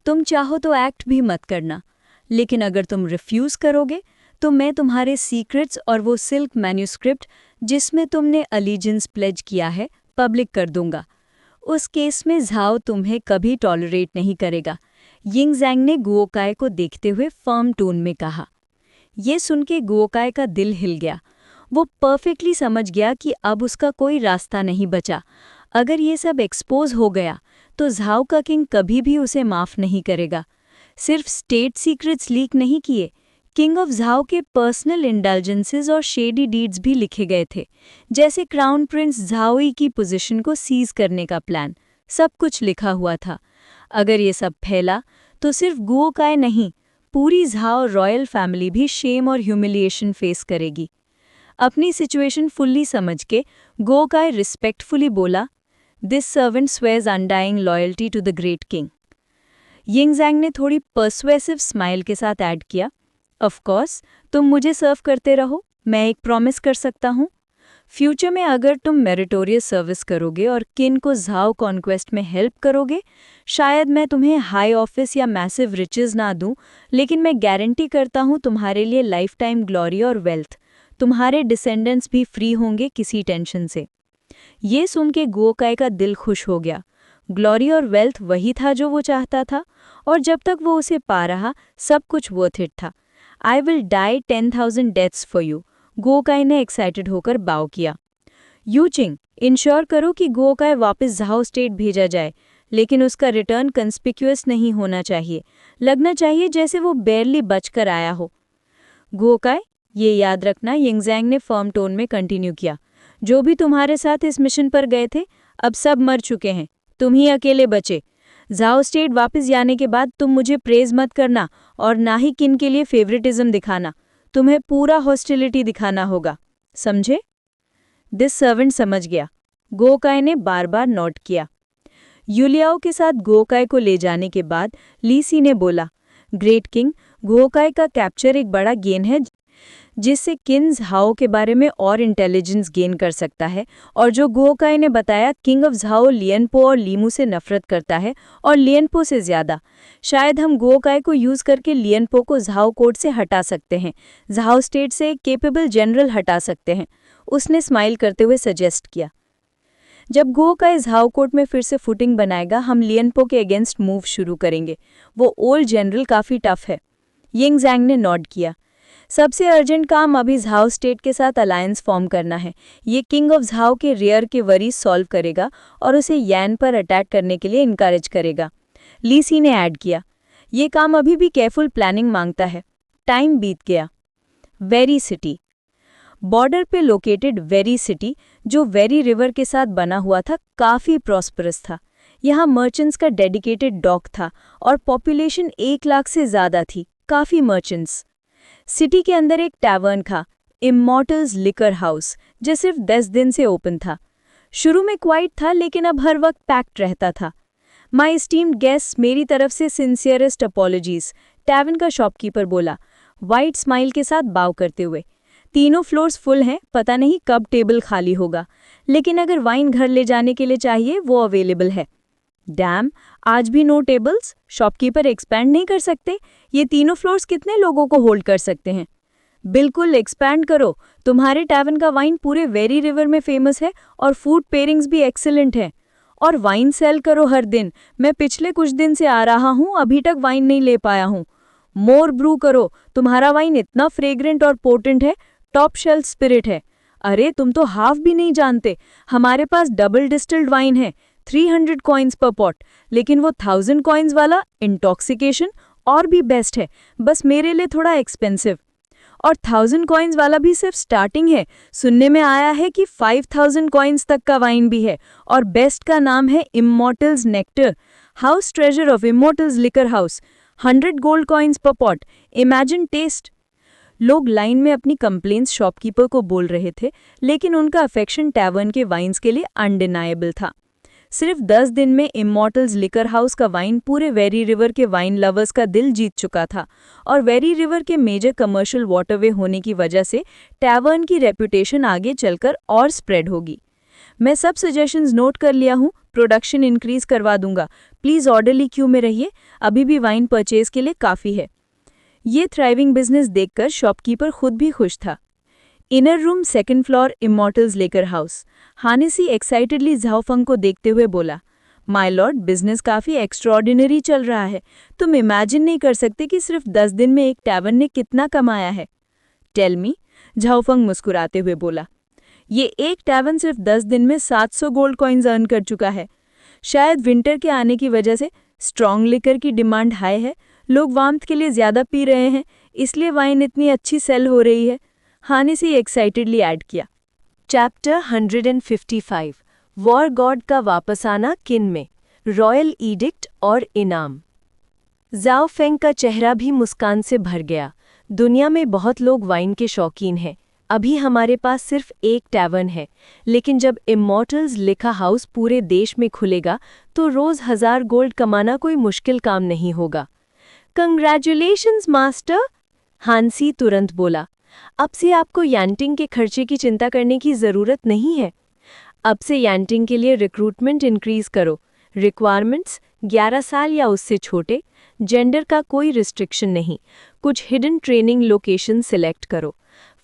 तुम चाहो तो एक्ट भी मत करना, लेकिन अगर तुम रिफ्यूज़ करोगे तो मैं तुम्हारे सीक्रेट्स और वो सिल्क मैन्युस्क्रिप्ट जिसमें तुमने अलीजेंस प्लेज किया है, पब्लिक कर दूंगा। उस केस में झाओ तुम्हें कभी टॉलरेट नहीं करेगा, यिंगजेंग ने गुओकाई को देखते हुए फर्म टोन में कहा। ये सुन के गुओकाई का दिल हिल गया। वो परफेक्टली समझ गया कि अब उसका कोई रास्ता नहीं बचा। अगर ये सब एक्सपोज हो गया तो झाओ का किंग कभी भी उसे माफ़ नहीं करेगा। सिर्फ स्टेट सीक्रेट्स लीक नहीं किए, किंग ऑफ झाओ के पर्सनल इंडल्जेंसेस और शेडी डीड्स भी लिखे गए थे, जैसे क्राउन प्रिंस झाओई की पोजीशन को सीज करने का प्लान। सब कुछ लिखा हुआ था। अगर ये सब फैला तो सिर्फ गुओकाई नहीं, पूरी झाओ रॉयल फैमिली भी शेम और ह्यूमिलिएशन फेस करेगी। अपनी सिचुएशन फुल्ली समझ के गुओकाई रिस्पेक्टफुली बोला, this servant swears undying loyalty to the great king. Ying Zheng ने थोड़ी पर्सुएसिव स्माइल के साथ ऐड किया, ऑफ कोर्स तुम मुझे सर्व करते रहो, मैं एक प्रॉमिस कर सकता हूँ। फ्यूचर में अगर तुम मेरिटोरियस सर्विस करोगे और किन को झाओ कॉन्क्वेस्ट में हेल्प करोगे, शायद मैं तुम्हें हाई ऑफिस या मैसिव रिचेस ना दूं, लेकिन मैं गारंटी करता हूँ तुम्हारे लिए लाइफ टाइम ग्लोरी और वेल्थ। तुम्हारे डिसेंडेंट्स भी फ्री होंगे किसी टेंशन से। ये सुन के गुओकाई का दिल खुश हो गया। ग्लोरी और वेल्थ वही था जो वो चाहता था, और जब तक वो उसे पा रहा सब कुछ वर्थ इट था। I will die 10,000 deaths for you, Guo Kai ने एक्साइटेड होकर बाव किया। यूचिंग, इंश्योर करो कि गुओकाई वापस झाओ स्टेट भेजा जाए, लेकिन उसका रिटर्न कंस्पिक्यूअस नहीं होना चाहिए। लगना चाहिए जैसे वो बेरली बचकर आया हो। गुओकाई, ये याद रखना, यिंगजेंग ने फर्म टोन में कंटिन्यू किया। जो भी तुम्हारे साथ इस मिशन पर गए थे, अब सब मर चुके हैं, तुम ही अकेले बचे। झाओ स्टेट वापस जाने के बाद तुम मुझे प्रेज मत करना और ना ही किन के लिए फेवरेटिज्म दिखाना। तुम्हें पूरा हॉस्टिलिटी दिखाना होगा, समझे? दिस सर्वेंट समझ गया। गुओकाई ने बार बार नोट किया। यूलियाओ के साथ गुओकाई को ले जाने के बाद लीसी ने बोला, ग्रेट किंग, गुओकाई का कैप्चर एक बड़ा गेन है जिससे किन झाओ के बारे में और इंटेलिजेंस गेन कर सकता है, और जो गुओकाई ने बताया किंग ऑफ झाओ लियनपो और लीमू से नफरत करता है, और लियनपो से ज़्यादा। शायद हम गुओकाई को यूज़ करके लियनपो को झाओ कोर्ट से हटा सकते हैं, झाओ स्टेट से एक केपेबल जनरल हटा सकते हैं, उसने स्माइल करते हुए सजेस्ट किया। जब गुओकाई झाओ कोर्ट में फिर से फुटिंग बनाएगा, हम लियनपो के अगेंस्ट मूव शुरू करेंगे। वो ओल्ड जनरल काफ़ी टफ है। यिंगजेंग ने नॉड किया। सबसे अर्जेंट काम अभी झाओ स्टेट के साथ अलायंस फॉर्म करना है। ये किंग ऑफ झाओ के रियर के वरीज सॉल्व करेगा और उसे यान पर अटैक करने के लिए इनकरेज करेगा। ली सी ने ऐड किया, ये काम अभी भी केयरफुल प्लानिंग मांगता है। टाइम बीत गया। वेरी सिटी, बॉर्डर पे लोकेटेड वेरी सिटी, जो वेरी रिवर के साथ बना हुआ था, काफ़ी प्रॉस्परस था। यहाँ मर्चेंट्स का डेडिकेटेड डॉक था और पॉपुलेशन 1 लाख से ज़्यादा थी, काफ़ी मर्चेंट्स। सिटी के अंदर एक टैवर्न था, इमॉर्टल्स लिकर हाउस, जो सिर्फ 10 दिन से ओपन था। शुरू में क्वाइट था, लेकिन अब हर वक्त पैक्ड रहता था। माई एस्टीम्ड गेस्ट, मेरी तरफ से सिंसियरेस्ट अपॉलॉजीज, टैवर्न का शॉपकीपर बोला, वाइट स्माइल के साथ बाव करते हुए। तीनों फ्लोर्स फुल हैं, पता नहीं कब टेबल खाली होगा, लेकिन अगर वाइन घर ले जाने के लिए चाहिए वो अवेलेबल है। डैम, आज भी नो टेबल्स? शॉपकीपर एक्सपैंड नहीं कर सकते? ये तीनों फ्लोर्स कितने लोगों को होल्ड कर सकते हैं? बिल्कुल एक्सपैंड करो, तुम्हारे टैवर्न का वाइन पूरे वेरी रिवर में फेमस है और फूड पेयरिंग्स भी एक्सीलेंट है। और वाइन सेल करो हर दिन, मैं पिछले कुछ दिन से आ रहा हूँ, अभी तक वाइन नहीं ले पाया हूँ। मोर ब्रू करो, तुम्हारा वाइन इतना फ्रेग्रेंट और पोटेंट है, टॉप शेल्फ स्पिरिट है। अरे तुम तो हाफ भी नहीं जानते, हमारे पास डबल डिस्टिल्ड वाइन है, 300 कॉइन्स पर पॉट, लेकिन वो 1000 कॉइन्स वाला इंटॉक्सिकेशन और भी बेस्ट है, बस मेरे लिए थोड़ा एक्सपेंसिव। और 1000 कॉइन्स वाला भी सिर्फ स्टार्टिंग है, सुनने में आया है कि 5000 कॉइन्स तक का वाइन भी है, और बेस्ट का नाम है immortals nectar, house treasure of immortals liquor house, 100 gold coins per pot. Imagine taste. लोग लाइन में अपनी कंप्लेंट्स शॉपकीपर को बोल रहे थे, लेकिन उनका अफेक्शन टैवर्न के वाइन्स के लिए अनडिनाएबल था। सिर्फ 10 दिन में इमॉर्टल्स लिकर हाउस का वाइन पूरे वेरी रिवर के वाइन लवर्स का दिल जीत चुका था, और वेरी रिवर के मेजर कमर्शियल वाटरवे होने की वजह से टैवर्न की रेपुटेशन आगे चलकर और स्प्रेड होगी। मैं सब सजेशंस नोट कर लिया हूँ, प्रोडक्शन इंक्रीज करवा दूंगा, प्लीज़ ऑर्डरली क्यू में रहिए, अभी भी वाइन परचेज के लिए काफ़ी है। ये थ्राइविंग बिजनेस देखकर शॉपकीपर खुद भी खुश था। Inner room, 2nd floor, immortals लेकर हाउस। हानेसी एक्साइटेडली झाओफंग को देखते हुए बोला, माय लॉर्ड, बिजनेस काफ़ी एक्स्ट्रॉर्डिनरी चल रहा है, तुम इमेजिन नहीं कर सकते कि सिर्फ 10 दिन में एक टैवर्न ने कितना कमाया है। टेल मी, झाओफंग मुस्कुराते हुए बोला, ये एक टैवर्न सिर्फ 10 दिन में 700 गोल्ड कॉइन्स अर्न कर चुका है। शायद विंटर के आने की वजह से स्ट्रॉन्ग लिकर की डिमांड हाई है, लोग वार्मथ के लिए ज़्यादा पी रहे हैं, इसलिए वाइन इतनी अच्छी सेल हो रही है। हानेसी एक्साइटेडली ऐड किया। चैप्टर 155, वॉर गॉड का वापस आना किन में, रॉयल एडिक्ट और इनाम। ज़ाओ फेंग का चेहरा भी मुस्कान से भर गया। दुनिया में बहुत लोग वाइन के शौकीन हैं, अभी हमारे पास सिर्फ एक टैवर्न है, लेकिन जब इमॉर्टल्स लिखा हाउस पूरे देश में खुलेगा तो रोज़ 1000 गोल्ड कमाना कोई मुश्किल काम नहीं होगा। कंग्रेचुलेशंस मास्टर, हांसी तुरंत बोला, अब से आपको यांटिंग के खर्चे की चिंता करने की ज़रूरत नहीं है। अब से यांटिंग के लिए रिक्रूटमेंट इंक्रीज करो। रिक्वायरमेंट्स 11 साल या उससे छोटे, जेंडर का कोई रिस्ट्रिक्शन नहीं, कुछ हिडन ट्रेनिंग लोकेशन सिलेक्ट करो।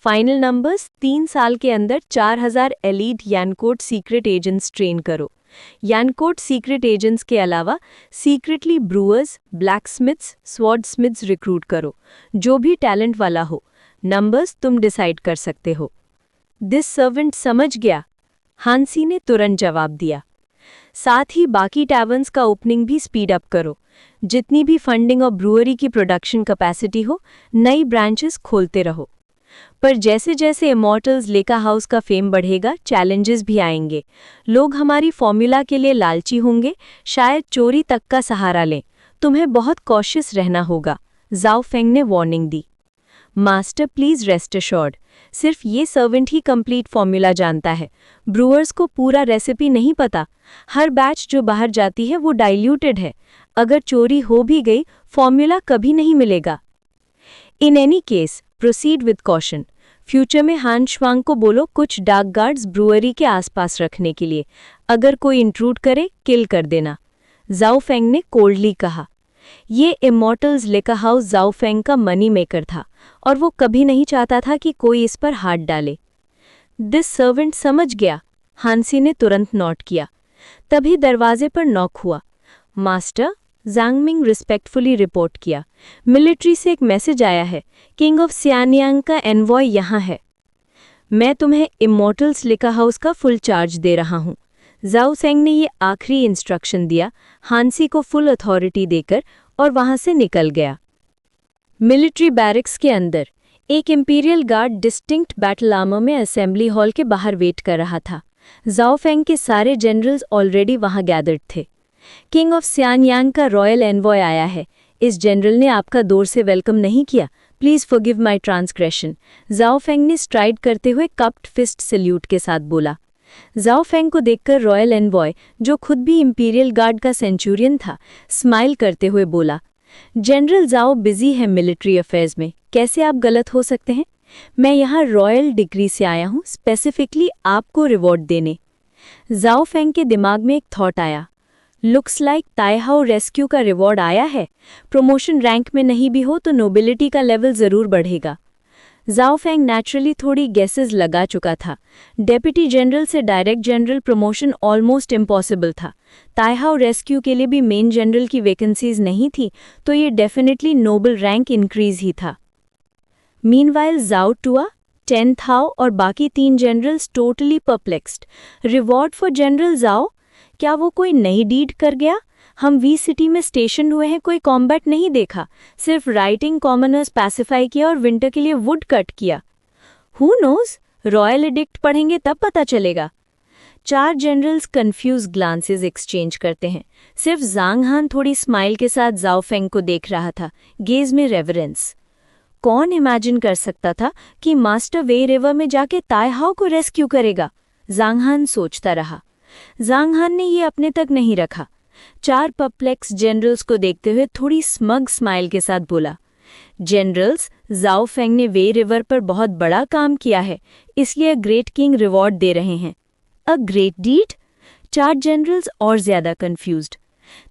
फाइनल नंबर्स 3 साल के अंदर 4000 एलीट यानकोट सीक्रेट एजेंट्स ट्रेन करो। यानकोट सीक्रेट एजेंट्स के अलावा सीक्रेटली ब्रूअर्स, ब्लैकस्मिथ्स, स्वॉर्डस्मिथ्स रिक्रूट करो, जो भी टैलेंट वाला हो। नंबर्स तुम डिसाइड कर सकते हो। दिस सर्वेंट समझ गया, हांसी ने तुरंत जवाब दिया। साथ ही बाकी टैवर्न्स का ओपनिंग भी स्पीड अप करो। जितनी भी फंडिंग और ब्रूअरी की प्रोडक्शन कैपेसिटी हो, नई ब्रांचेस खोलते रहो। पर जैसे जैसे इमॉर्टल्स लेका हाउस का फेम बढ़ेगा, चैलेंजेस भी आएंगे। लोग हमारी फॉर्मूला के लिए लालची होंगे, शायद चोरी तक का सहारा लें। तुम्हें बहुत कॉशियस रहना होगा, ज़ाओ फेंग ने warning the. Master please rest assured, सिर्फ ये सर्वेंट ही कंप्लीट फॉर्मूला जानता है। ब्रूअर्स को पूरा रेसिपी नहीं पता। हर बैच जो बाहर जाती है वो डाइल्यूटेड है। अगर चोरी हो भी गई, फॉर्मूला कभी नहीं मिलेगा। In any case proceed with caution. Future में हान श्वांग को बोलो कुछ डार्क गार्ड्स ब्रूअरी के आसपास रखने के लिए। अगर कोई इंट्रूड करे, किल कर देना, ज़ाओ फेंग ने कोल्डली कहा। ये इमॉर्टल्स लिका हाउस ज़ाओ फेंग का मनी मेकर था और वो कभी नहीं चाहता था कि कोई इस पर हाथ डाले। दिस सर्वेंट समझ गया, हांसी ने तुरंत नोट किया। तभी दरवाजे पर नॉक हुआ। मास्टर, ज़ांग मिंग रिस्पेक्टफुली रिपोर्ट किया। मिलिट्री से एक मैसेज आया है, किंग ऑफ सियानियांग का एनवॉय यहाँ है। मैं तुम्हें इमॉर्टल्स लिका हाउस का फुल चार्ज दे रहा हूँ। जाओ फेंग ने ये आखिरी इंस्ट्रक्शन दिया, हांसी को फुल अथॉरिटी देकर, और वहां से निकल गया। मिलिट्री बैरक्स के अंदर एक imperial guard distinct battle armour में असेंबली हॉल के बाहर वेट कर रहा था। जाओ फेंग के सारे जनरल्स ऑलरेडी वहां गैदर्ड थे। किंग ऑफ सियानयांग का रॉयल एनवॉय आया है। इस जनरल ने आपका दूर से वेलकम नहीं किया। Please forgive my transgression. जाओ फेंग ने स्ट्राइड करते हुए कप्ड फिस्ट सल्यूट के साथ बोला। जाओ फेंग को देखकर रॉयल एनवॉय, जो खुद भी इंपीरियल गार्ड का सेंचुरियन था, स्माइल करते हुए बोला, जनरल जाओ बिजी है मिलिट्री अफेयर्स में, कैसे आप गलत हो सकते हैं? मैं यहाँ रॉयल डिग्री से आया हूँ, स्पेसिफिकली आपको रिवॉर्ड देने। जाओ फेंग के दिमाग में एक थॉट आया, लुक्स लाइक ताइहाओ रेस्क्यू का रिवॉर्ड आया है। प्रमोशन रैंक में नहीं भी हो तो नोबिलिटी का लेवल जरूर बढ़ेगा। जाओ फेंग नेचुरली थोड़ी गेसेस लगा चुका था। डेप्यूटी जनरल से direct general promotion almost impossible था। ताइहाओ रेस्क्यू के लिए भी मेन जनरल की वैकेंसीज नहीं थी, तो ये डेफिनेटली नोबल रैंक इंक्रीज ही था। मीनवाइल जाओ टुआ, टेन थाओ और बाकी 3 generals totally perplexed. Reward for general जाओ? क्या वो कोई नई डीड कर गया? हम वी सिटी में स्टेशन हुए हैं, कोई कॉम्बैट नहीं देखा, सिर्फ राइटिंग कॉमनर्स पैसिफाई किया और विंटर के लिए वुड कट किया। हु नोज, रॉयल एडिक्ट पढ़ेंगे तब पता चलेगा। 4 जनरल्स कंफ्यूज ग्लांसेस एक्सचेंज करते हैं। सिर्फ जांग हान थोड़ी स्माइल के साथ जाओ फेंग को देख रहा था, गेज में रेवरेंस। कौन इमेजिन कर सकता था कि मास्टर वे रिवर में जाके ताइहाओ को रेस्क्यू करेगा? जांग हान सोचता रहा। जांग हान ने ये अपने तक नहीं रखा। 4 परप्लेक्स जनरल्स को देखते हुए थोड़ी स्मग स्माइल के साथ बोला, जनरल्स, जाओ फेंग ने वे रिवर पर बहुत बड़ा काम किया है, इसलिए ग्रेट किंग रिवॉर्ड दे रहे हैं। A great deed? 4 जनरल्स और ज्यादा कंफ्यूज्ड।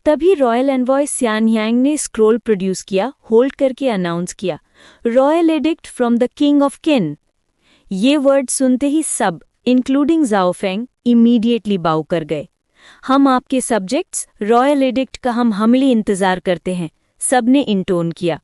तभी रॉयल एनवॉय सियानयांग ने स्क्रोल प्रोड्यूस किया, होल्ड करके अनाउंस किया, royal addict from the king of kin. ये वर्ड सुनते ही सब, इंक्लूडिंग जाओ फेंग, इमीडिएटली बाउ कर गए। हम आपके सब्जेक्ट्स, रॉयल एडिक्ट का हम हम्बली इंतजार करते हैं, सबने इंटोन किया।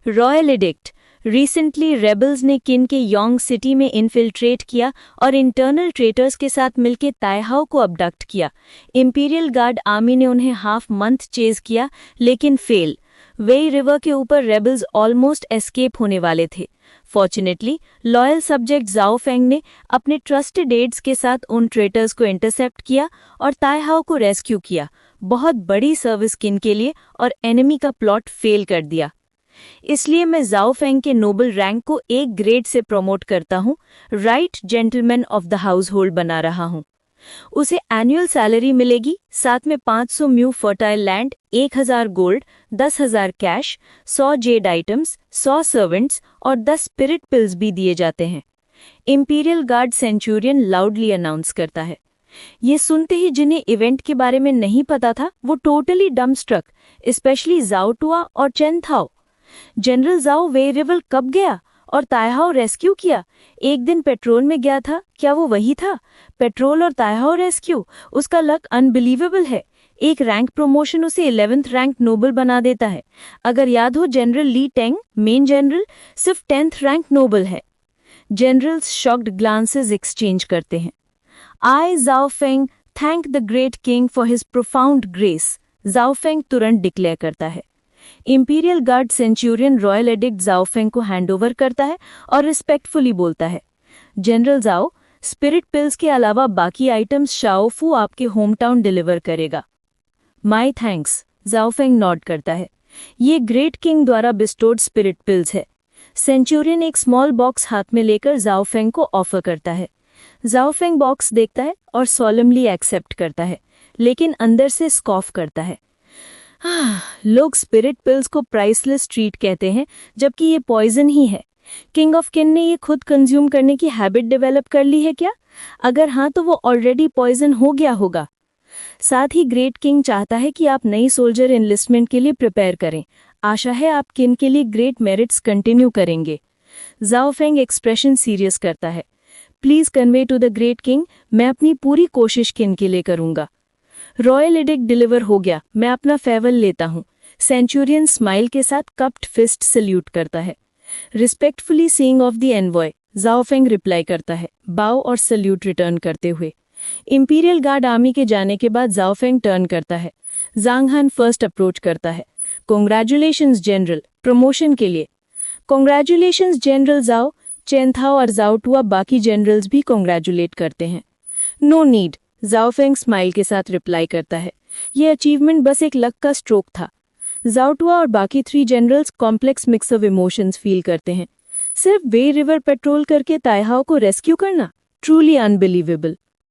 रॉयल एडिक्ट, रिसेंटली रेबल्स ने किन के योंग सिटी में इन्फिल्ट्रेट किया और इंटरनल ट्रेटर्स के साथ मिलकर ताइहाओ को अबडक्ट किया। इंपीरियल गार्ड आर्मी ने उन्हें हाफ मंथ चेज किया, लेकिन फेल। वेई रिवर के ऊपर रेबल्स ऑलमोस्ट एस्केप होने वाले थे। फॉर्चुनेटली लॉयल सब्जेक्ट जाओ फेंग ने अपने ट्रस्टेड एड्स के साथ उन ट्रेटर्स को इंटरसेप्ट किया और ताइहाओ को रेस्क्यू किया। बहुत बड़ी सर्विस किन के लिए, और एनिमी का प्लॉट फेल कर दिया। इसलिए मैं जाओ फेंग के नोबल रैंक को 1 ग्रेड से प्रमोट करता हूँ, right gentleman of the house hold बना रहा हूँ। उसे एनुअल सैलरी मिलेगी, साथ में 500 mu fertile land, 1000 gold, 10,000 cash, 100 Z items, 100 servants और 10 स्पिरिट पिल्स भी दिए जाते हैं। Imperial guard Centurion loudly announce करता है। ये सुनते ही जिन्हें इवेंट के बारे में नहीं पता था, वो टोटली डम्बस्ट्रक, स्पेशली जाओ टुआ और चेन थाओ। जनरल जाओ वे रिवर कब गया और ताइहाओ रेस्क्यू किया? एक दिन पेट्रोल में गया था, क्या वो वही था? पेट्रोल और ताइहाओ रेस्क्यू, उसका लक अनबिलीवेबल है। एक रैंक प्रमोशन उसे 11th रैंक नोबल बना देता है। अगर याद हो, जनरल ली टेंग, मेन जनरल, सिर्फ 10th रैंक नोबल है। जनरल्स शॉक्ड ग्लांसेस एक्सचेंज करते हैं। आई जाओ Feng thank the great king for his profound grace, जाओ फेंग तुरंत डिक्लेयर करता है। Imperial guard Centurion royal addict जाओ फेंग को हैंडओवर करता है और रिस्पेक्टफुली बोलता है, जनरल जाओ, स्पिरिट पिल्स के अलावा बाकी आइटम्स शाओफू आपके होम टाउन डिलीवर करेगा। माई थैंक्स, जाओ फेंग नॉड करता है। ये ग्रेट किंग द्वारा बिस्टोर्ड स्पिरिट पिल्स है। सेंचुरियन एक स्मॉल बॉक्स हाथ में लेकर जाओ फेंग को ऑफर करता है। जाओ फेंग बॉक्स देखता है और सॉलमली एक्सेप्ट करता है, लेकिन अंदर से स्कॉफ करता है। लोग स्पिरिट पिल्स को प्राइसलेस ट्रीट कहते हैं, जबकि ये पॉइजन ही है। किंग ऑफ किन ने ये खुद कंज्यूम करने की हैबिट डेवलप कर ली है क्या? अगर हाँ, तो वो ऑलरेडी पॉइजन हो गया होगा। साथ ही ग्रेट किंग चाहता है कि आप नई सोल्जर एनलिस्टमेंट के लिए प्रिपेयर करें। आशा है आप किन के लिए ग्रेट मेरिट्स कंटिन्यू करेंगे। जाओ फेंग एक्सप्रेशन सीरियस करता है। Please convey to the great king, मैं अपनी पूरी कोशिश किन के लिए करूंगा। रॉयल एडिक्ट डिलीवर हो गया, मैं अपना फेवल लेता हूँ। सेंचुरियन स्माइल के साथ कप्ड फिस्ट सल्यूट करता है। Respectfully seeing of the envoy, जाओ फेंग रिप्लाई करता है, बाओ और सल्यूट रिटर्न करते हुए। इंपीरियल गार्ड आर्मी के जाने के बाद जाओ फेंग टर्न करता है। जांग हान फर्स्ट अप्रोच करता है। कॉन्ग्रेचुलेशंस जनरल, प्रमोशन के लिए। कॉन्ग्रेचुलेशंस जनरल जाओ। चेनथाओ और जाओ टुआ बाकी जनरल्स भी कॉन्ग्रेचुलेट करते हैं। नो नीड, जाओ फेंग स्माइल के साथ रिप्लाई करता है। ये अचीवमेंट बस एक लक का स्ट्रोक था। जाओ टुआ और बाकी 3 generals complex mix of emotions feel करते हैं। सिर्फ वे रिवर पेट्रोल करके ताइहाओ को रेस्क्यू करना, ट्रूली अनबिलीवेबल।